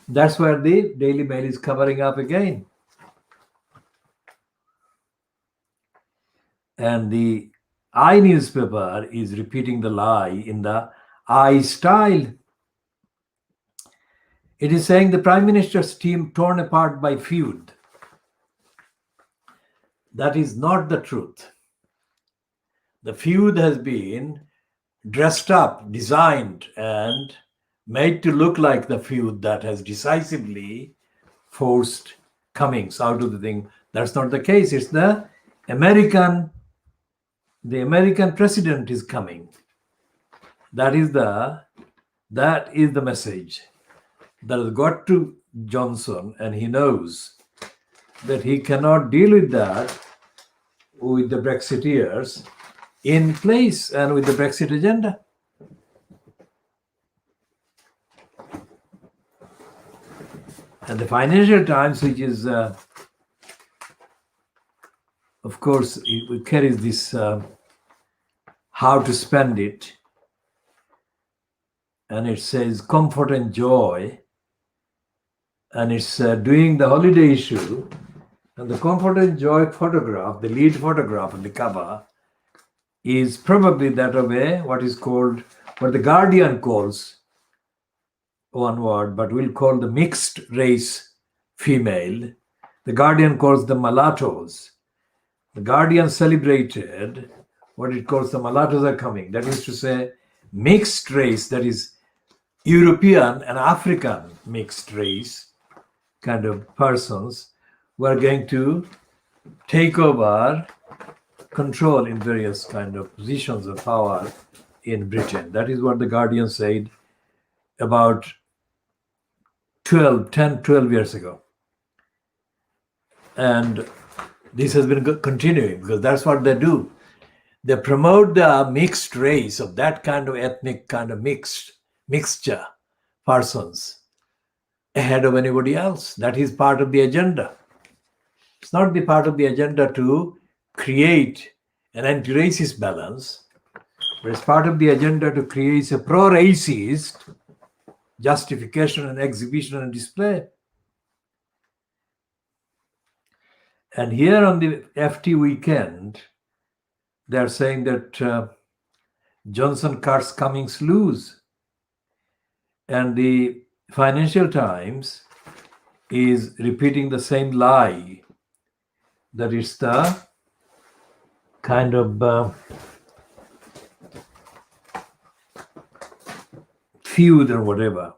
A: That's where the Daily Mail is covering up again. And the I newspaper is repeating the lie in the I style. It is saying the Prime Minister's team torn apart by feud. That is not the truth. The feud has been dressed up, designed, and made to look like the feud that has decisively forced Cummings out of the thing. That's not the case. It's the American president is coming. That is the message that has got to Johnson, and he knows that he cannot deal with that with the Brexiteers in place and with the Brexit agenda. And the Financial Times, which is, of course, it carries this how to spend it. And it says comfort and joy. And it's doing the holiday issue. And the comfort and joy photograph, the lead photograph on the cover, is probably that of what the Guardian calls, one word, but we'll call the mixed race female. The Guardian calls them mulattoes. The Guardian celebrated what it calls the mulattoes are coming. That is to say, mixed race, that is European and African mixed race kind of persons who are going to take over control in various kind of positions of power in Britain. That is what the Guardian said about 10, 12 years ago. And this has been continuing because that's what they do. They promote the mixed race of that kind of ethnic kind of mixture persons ahead of anybody else. That is part of the agenda. It's not the part of the agenda to create an anti-racist balance, but it's part of the agenda to create a pro-racist justification and exhibition and display. And here on the FT weekend, they're saying that Johnson cuts Cummings loose. And the Financial Times is repeating the same lie, that it's the kind of feud or whatever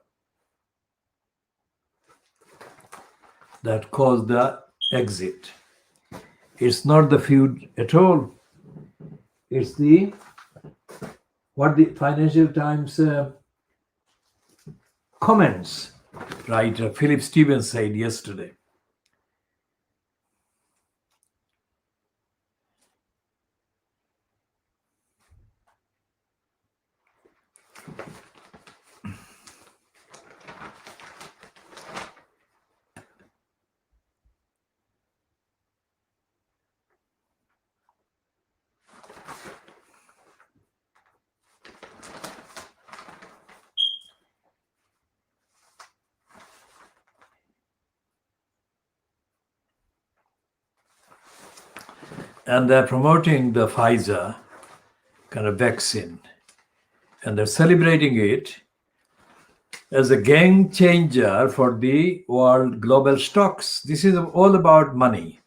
A: that caused the exit. It's not the feud at all. It's what the Financial Times comments writer Philip Stevens said yesterday. And they're promoting the Pfizer kind of vaccine. And they're celebrating it as a game changer for the world global stocks. This is all about money,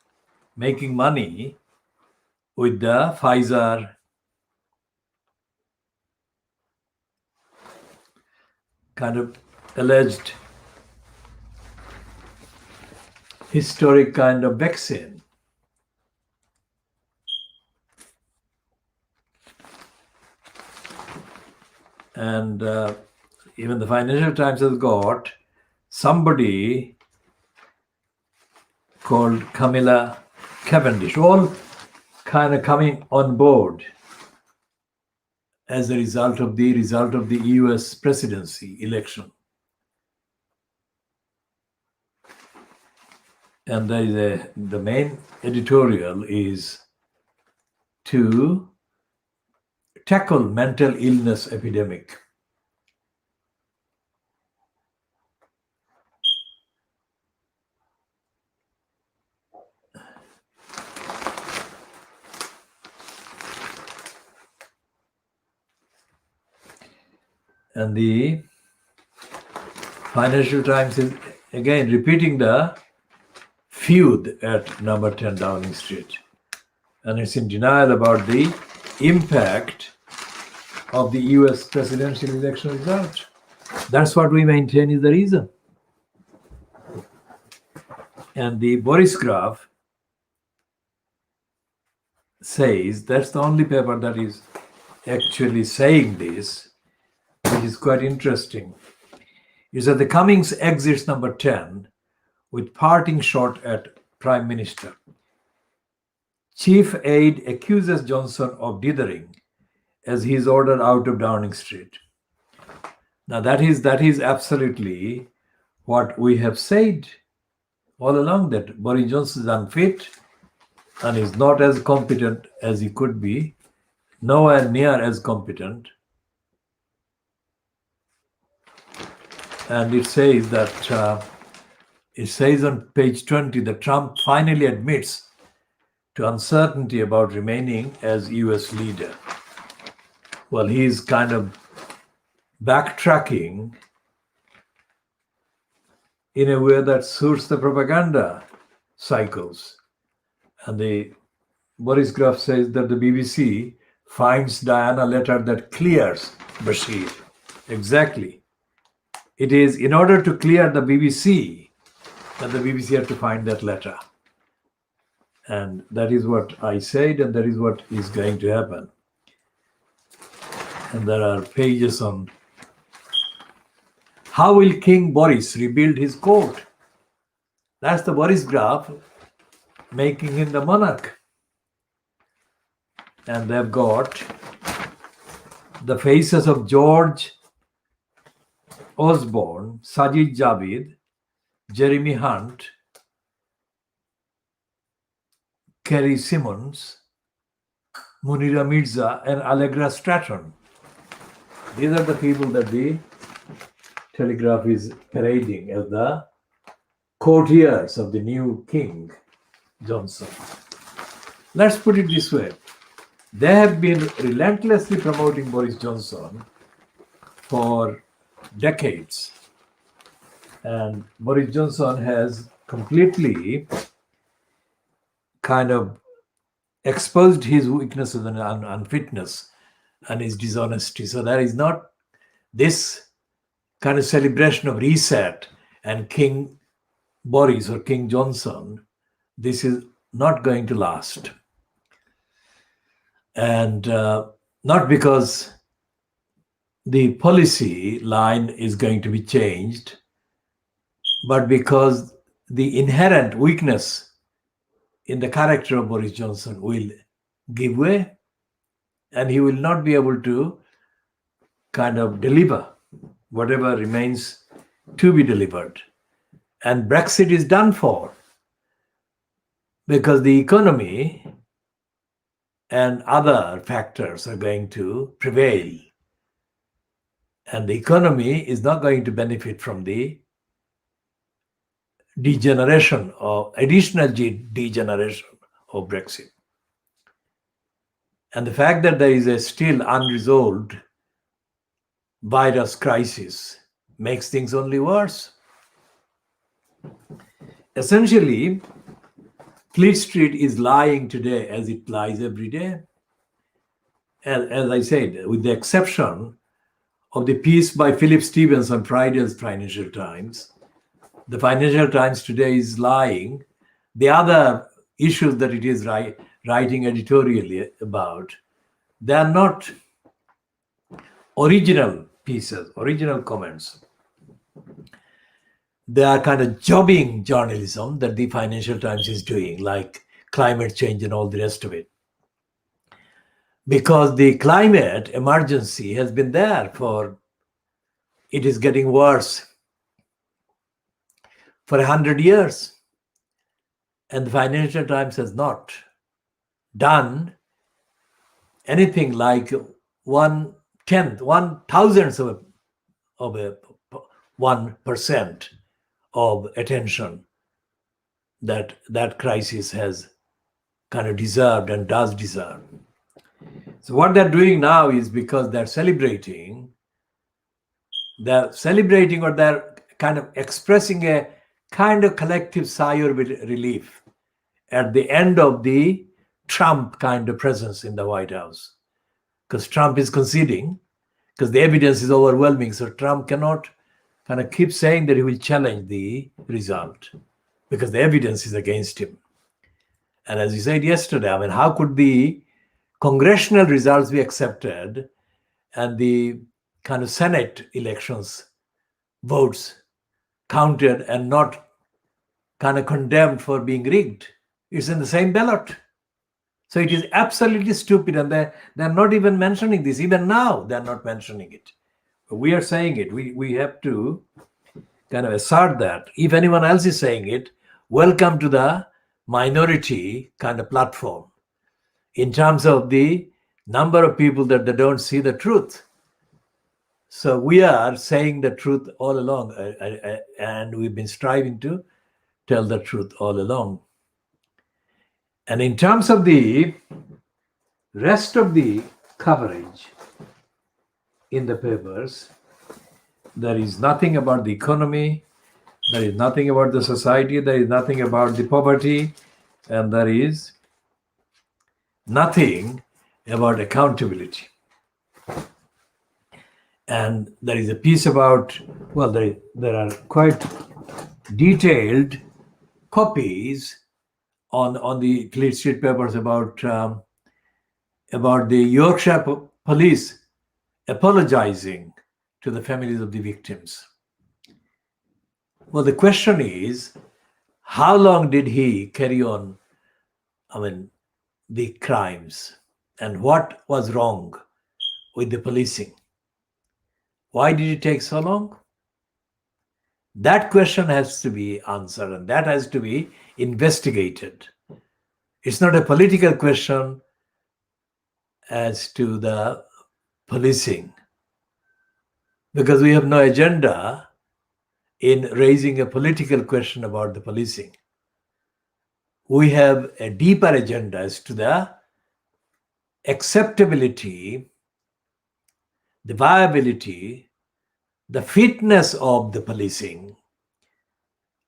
A: making money with the Pfizer kind of alleged historic kind of vaccine. And even the Financial Times has got somebody called Camilla Cavendish, all kind of coming on board as a result of the US presidency election. And there is the main editorial is to tackle mental illness epidemic. And the Financial Times is again repeating the feud at number 10 Downing Street. And it's in denial about the impact of the US presidential election result. That's what we maintain is the reason. And the Boris Graf says that's the only paper that is actually saying this, which is quite interesting, is that the Cummings exits number 10 with parting shot at Prime Minister. Chief aide accuses Johnson of dithering as he is ordered out of Downing Street. Now that is absolutely what we have said all along, that Boris Johnson is unfit and is not as competent as he could be, nowhere near as competent. And it says that it says on page 20 that Trump finally admits to uncertainty about remaining as US leader. Well, he's kind of backtracking in a way that suits the propaganda cycles. And the Boris Graf says that the BBC finds Diana letter that clears Bashir. Exactly. It is in order to clear the BBC that the BBC had to find that letter. And that is what I said, and that is what is going to happen. And there are pages on how will King Boris rebuild his court. That's the Boris Graf making him the monarch. And they've got the faces of George Osborne, Sajid Javid, Jeremy Hunt, Kerry Simmons, Munira Mirza, and Allegra Stratton. These are the people that the Telegraph is parading as the courtiers of the new King Johnson. Let's put it this way. They have been relentlessly promoting Boris Johnson for decades. And Boris Johnson has completely kind of exposed his weaknesses and unfitness and his dishonesty. So there is not this kind of celebration of reset and King Boris or King Johnson. This is not going to last. And not because the policy line is going to be changed, but because the inherent weakness in the character of Boris Johnson will give way, and he will not be able to kind of deliver whatever remains to be delivered. And Brexit is done for because the economy and other factors are going to prevail. And the economy is not going to benefit from the degeneration or additional degeneration of Brexit. And the fact that there is a still unresolved virus crisis makes things only worse. Essentially, Fleet Street is lying today as it lies every day. As I said, with the exception of the piece by Philip Stevens on Friday's Financial Times, the Financial Times today is lying. The other issues that it is writing editorially about, they are not original pieces, original comments. They are kind of jobbing journalism that the Financial Times is doing, like climate change and all the rest of it. Because the climate emergency has been there it is getting worse for 100 years. And the Financial Times has not done anything like 1/1000th of a 1% of attention that crisis has kind of deserved and does deserve. So what they're doing now is because they're celebrating or they're kind of expressing a kind of collective sigh of relief at the end of the Trump kind of presence in the White House. Because Trump is conceding, because the evidence is overwhelming. So Trump cannot kind of keep saying that he will challenge the result because the evidence is against him. And as you said yesterday, I mean, how could the congressional results be accepted and the kind of Senate elections votes counted and not kind of condemned for being rigged? It's in the same ballot. So it is absolutely stupid, and they're not even mentioning this. Even now, they're not mentioning it. We are saying it. We have to kind of assert that. If anyone else is saying it, welcome to the minority kind of platform in terms of the number of people that they don't see the truth. So we are saying the truth all along, and we've been striving to tell the truth all along. And in terms of the rest of the coverage in the papers, there is nothing about the economy, there is nothing about the society, there is nothing about the poverty, and there is nothing about accountability. And there is a piece about, well, there are quite detailed copies on the Fleet Street papers about the Yorkshire police apologizing to the families of the victims. Well, the question is, how long did he carry on, the crimes, and what was wrong with the policing? Why did it take so long? That question has to be answered, and that has to be investigated. It's not a political question as to the policing, because we have no agenda in raising a political question about the policing. We have a deeper agenda as to the acceptability, the viability, the fitness of the policing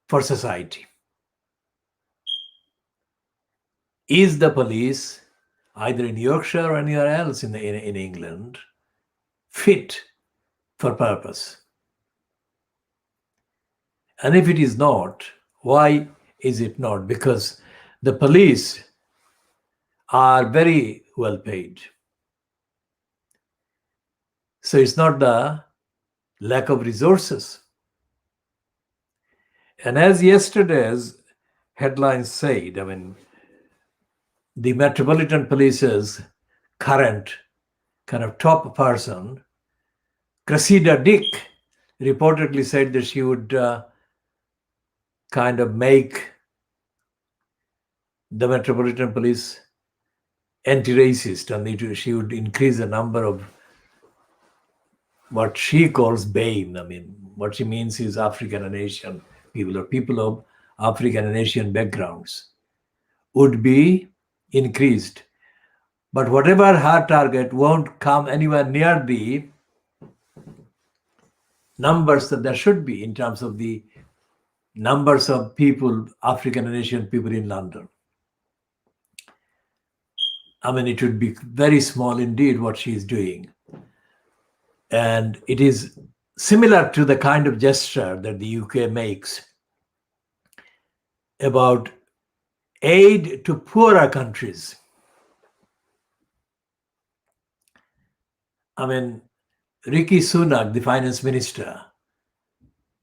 A: for society. Is the police, either in Yorkshire or anywhere else in England, fit for purpose? And if it is not, why is it not? Because the police are very well paid. So it's not the lack of resources. And as yesterday's headlines said, I mean, the Metropolitan Police's current kind of top person, Cressida Dick, reportedly said that she would kind of make the Metropolitan Police anti-racist, and she would increase the number of what she calls BAME. I mean, what she means is African and Asian people, or people of African and Asian backgrounds, would be increased. But whatever her target won't come anywhere near the numbers that there should be in terms of the numbers of people, African and Asian people in London. I mean, it would be very small indeed what she is doing. And it is similar to the kind of gesture that the UK makes about aid to poorer countries. I mean, Rishi Sunak, the finance minister,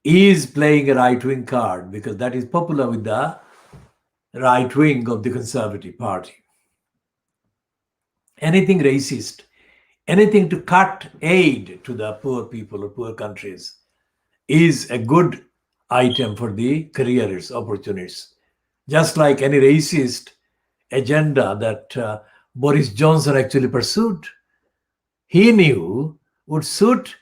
A: is playing a right-wing card because that is popular with the right wing of the Conservative Party. Anything racist, anything to cut aid to the poor people or poor countries is a good item for the careers opportunities. Just like any racist agenda that Boris Johnson actually pursued, he knew would suit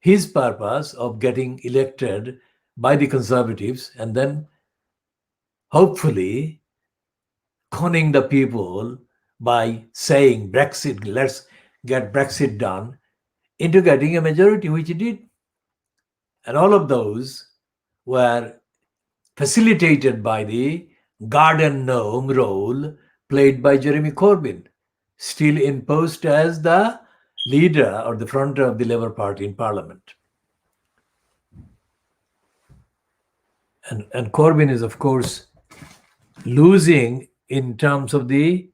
A: his purpose of getting elected by the Conservatives and then hopefully conning the people by saying Brexit, let's get Brexit done, into getting a majority, which he did. And all of those were facilitated by the garden gnome role played by Jeremy Corbyn, still in post as the leader or the fronter of the Labour Party in Parliament. And Corbyn is, of course, losing in terms of the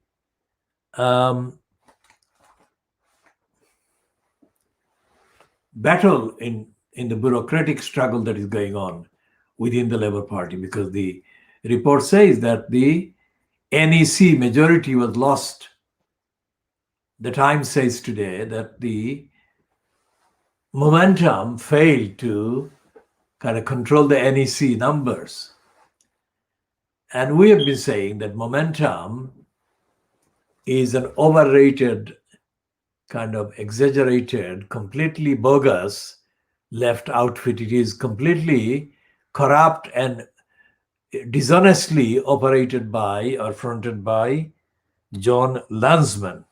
A: battle in the bureaucratic struggle that is going on within the Labour Party, because the report says that the NEC majority was lost. The Times says today that the momentum failed to kind of control the NEC numbers. And we have been saying that momentum is an overrated, kind of exaggerated, completely bogus left outfit. It is completely corrupt and dishonestly operated by or fronted by John Landsman.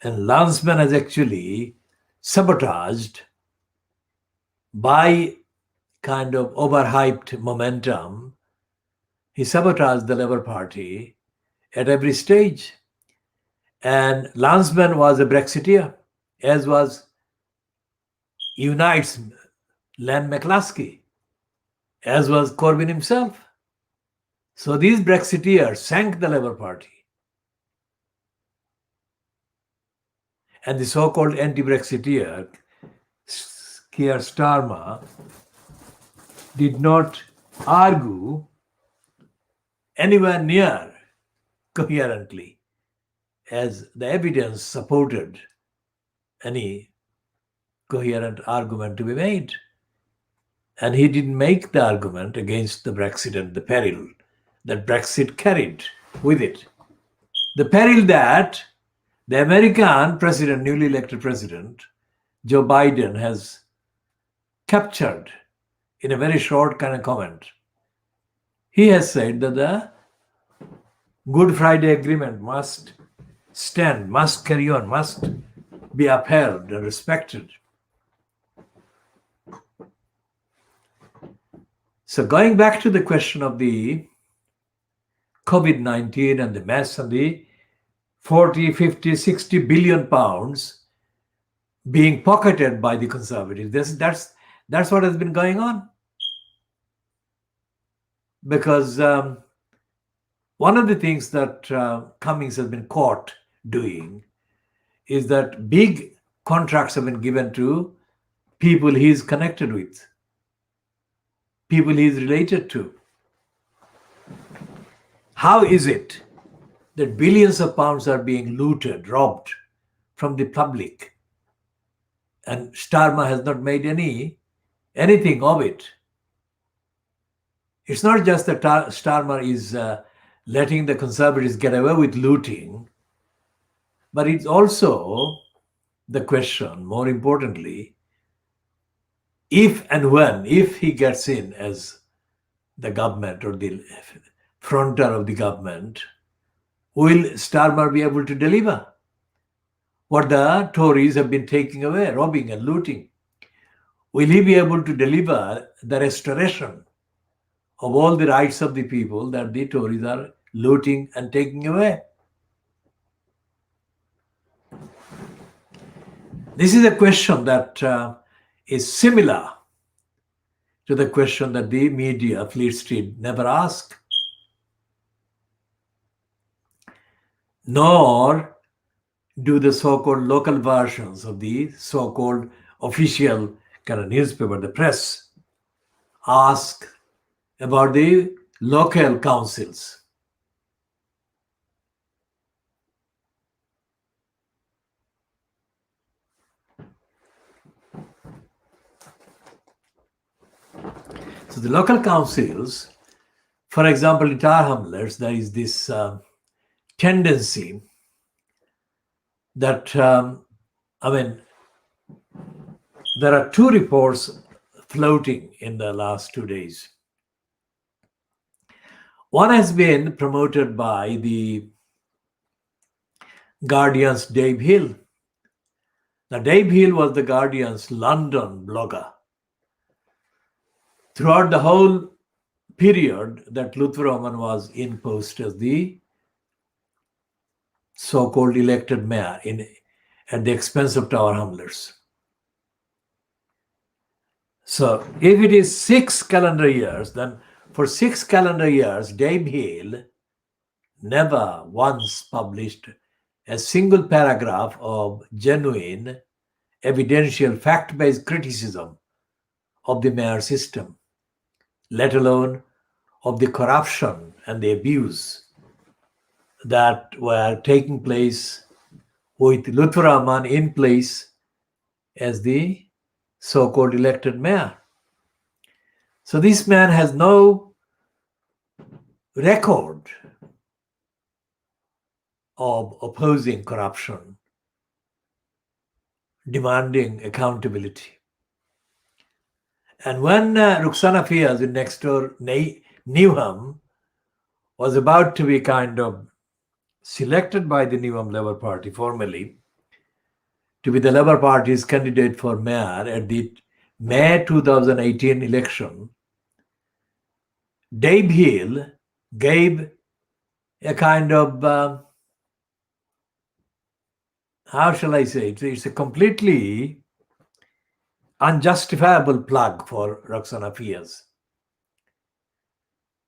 A: And Landsman has actually sabotaged by kind of overhyped momentum. He sabotaged the Labour Party at every stage. And Landsman was a Brexiteer, as was Unite's Len McCluskey, as was Corbyn himself. So these Brexiteers sank the Labour Party. And the so-called anti-Brexiteer, Keir Starmer, did not argue anywhere near coherently as the evidence supported any coherent argument to be made. And he didn't make the argument against the Brexit and the peril that Brexit carried with it. The peril that the American president, newly elected president, Joe Biden, has captured in a very short kind of comment. He has said that the Good Friday Agreement must stand, must carry on, must be upheld and respected. So going back to the question of the COVID-19 and the mess and the 40, 50, 60 billion pounds being pocketed by the conservatives. That's what has been going on. Because one of the things that Cummings has been caught doing is that big contracts have been given to people he's connected with, people he's related to. How is it that billions of pounds are being looted, robbed from the public, and Starmer has not made anything of it? It's not just that Starmer is letting the conservatives get away with looting, but it's also the question, more importantly, if and when, if he gets in as the government or the fronter of the government, will Starmer be able to deliver what the Tories have been taking away, robbing and looting? Will he be able to deliver the restoration of all the rights of the people that the Tories are looting and taking away? This is a question that is similar to the question that the media, Fleet Street, never ask. Nor do the so-called local versions of the so-called official kind of newspaper, the press, ask about the local councils. So the local councils, for example, in Tower Hamlets, there is this tendency that, there are two reports floating in the last 2 days. One has been promoted by the Guardian's Dave Hill. Now, Dave Hill was the Guardian's London blogger. Throughout the whole period that Luther Roman was in post as the so-called elected mayor at the expense of Tower Hamlets. So if it is 6 calendar years, then for 6 calendar years, Dave Hill never once published a single paragraph of genuine, evidential, fact-based criticism of the mayor system, let alone of the corruption and the abuse that were taking place with Luther Rahman in place as the so-called elected mayor. So this man has no record of opposing corruption, demanding accountability. And when Ruxana Fiaz in next door Newham was about to be kind of selected by the Newham Labour Party formally to be the Labour Party's candidate for mayor at the May 2018 election, Dave Hill gave a kind of, how shall I say it? It's a completely unjustifiable plug for Roxana Fiaz,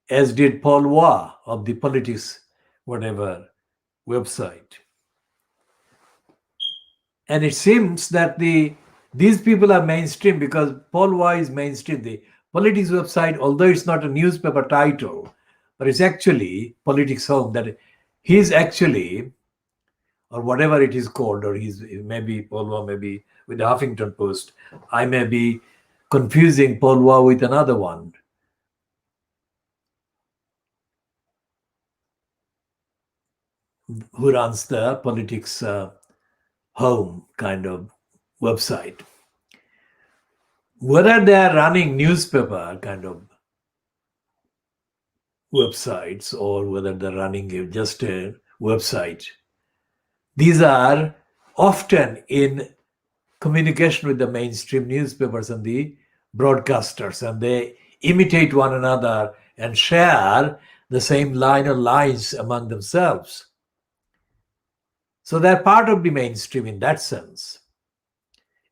A: as did Paul Waugh of the Politics whatever website. And it seems that these people are mainstream because Paul Waugh is mainstream. The Politics website, although it's not a newspaper title, but it's actually Politics Home, that he's actually, or whatever it is called, or he's maybe Paul Waugh, maybe with the Huffington Post. I may be confusing Paul Waugh with another one. Who runs the Politics Home kind of website. whether they are running newspaper kind of websites or whether they're running just a website, these are often in communication with the mainstream newspapers and the broadcasters, and they imitate one another and share the same line or lines among themselves. So they're part of the mainstream in that sense.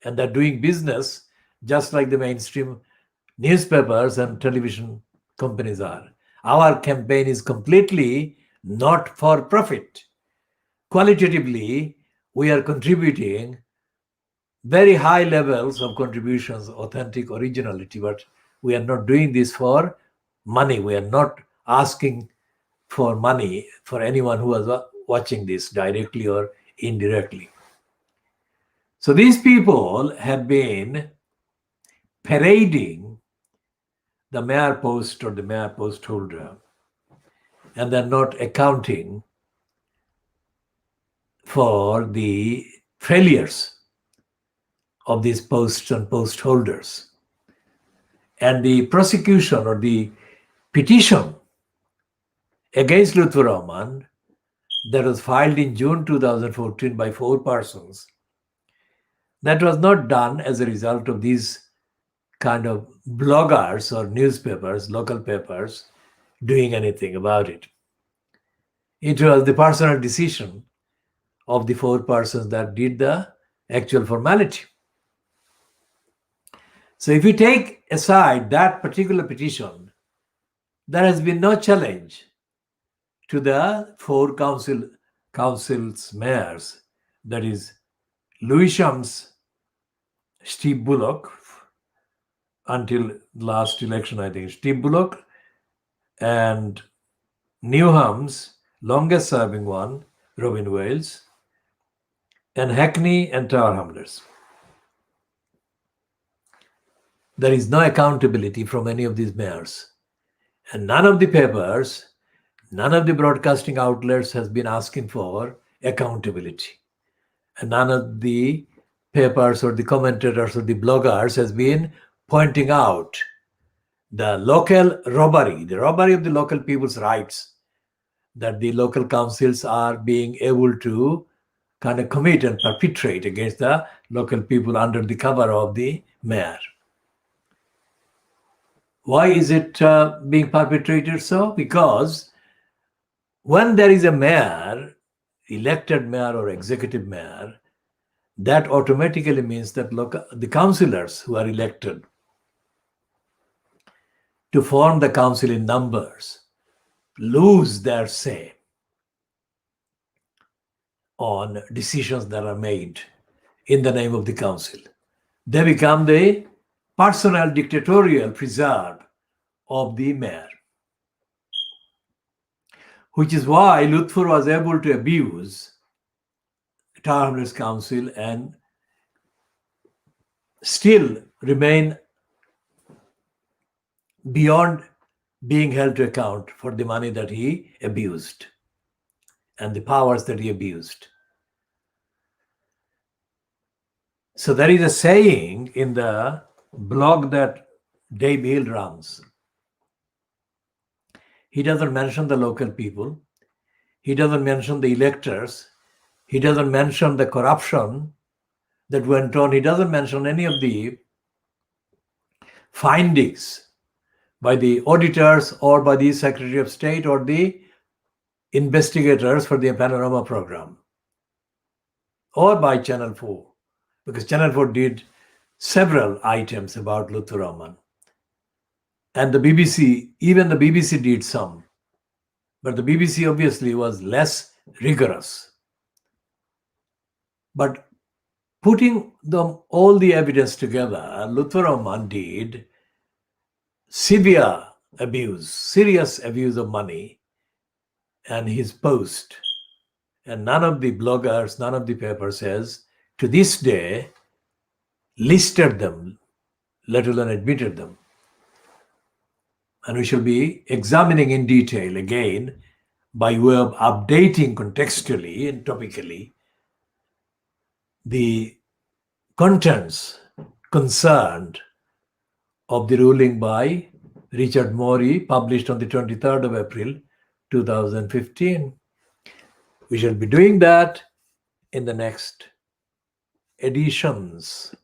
A: And they're doing business just like the mainstream newspapers and television companies are. Our campaign is completely not for profit. Qualitatively, we are contributing very high levels of contributions, authentic originality, but we are not doing this for money. We are not asking for money for anyone who is watching this directly or indirectly. So these people have been parading the mayor post or the mayor post holder, and they're not accounting for the failures of these posts and post holders. And the prosecution or the petition against Lutfur Rahman that was filed in June 2014 by 4 persons, that was not done as a result of these kind of bloggers or newspapers, local papers, doing anything about it. It was the personal decision of the 4 persons that did the actual formality. So if you take aside that particular petition, there has been no challenge to the 4 councils mayors, that is Lewisham's Steve Bullock, until last election, I think, Steve Bullock, and Newham's longest serving one, Robin Wales, and Hackney and Tower Hamlets. There is no accountability from any of these mayors. And none of the papers, none of the broadcasting outlets has been asking for accountability. And none of the papers or the commentators or the bloggers has been pointing out the local robbery, the robbery of the local people's rights that the local councils are being able to kind of commit and perpetrate against the local people under the cover of the mayor. Why is it being perpetrated so? Because when there is a mayor, elected mayor or executive mayor, that automatically means that the councillors who are elected to form the council in numbers lose their say on decisions that are made in the name of the council. They become the personal dictatorial preserve of the mayor, which is why Lutfur was able to abuse Tower Hamlets Council and still remain beyond being held to account for the money that he abused and the powers that he abused. So there is a saying in the blog that Dave Hill runs. He doesn't mention the local people. He doesn't mention the electors. He doesn't mention the corruption that went on. He doesn't mention any of the findings by the auditors or by the Secretary of State or the investigators for the Panorama program or by Channel 4, because Channel 4 did several items about Lutfur Rahman. And the BBC, even the BBC did some. But the BBC obviously was less rigorous. But putting all the evidence together, Lutfur Rahman did severe abuse, serious abuse of money and his post. And none of the bloggers, none of the papers has, to this day, listed them, let alone admitted them. And we shall be examining in detail again by way of updating contextually and topically the contents concerned of the ruling by Richard Morey, published on the 23rd of April 2015. We shall be doing that in the next editions.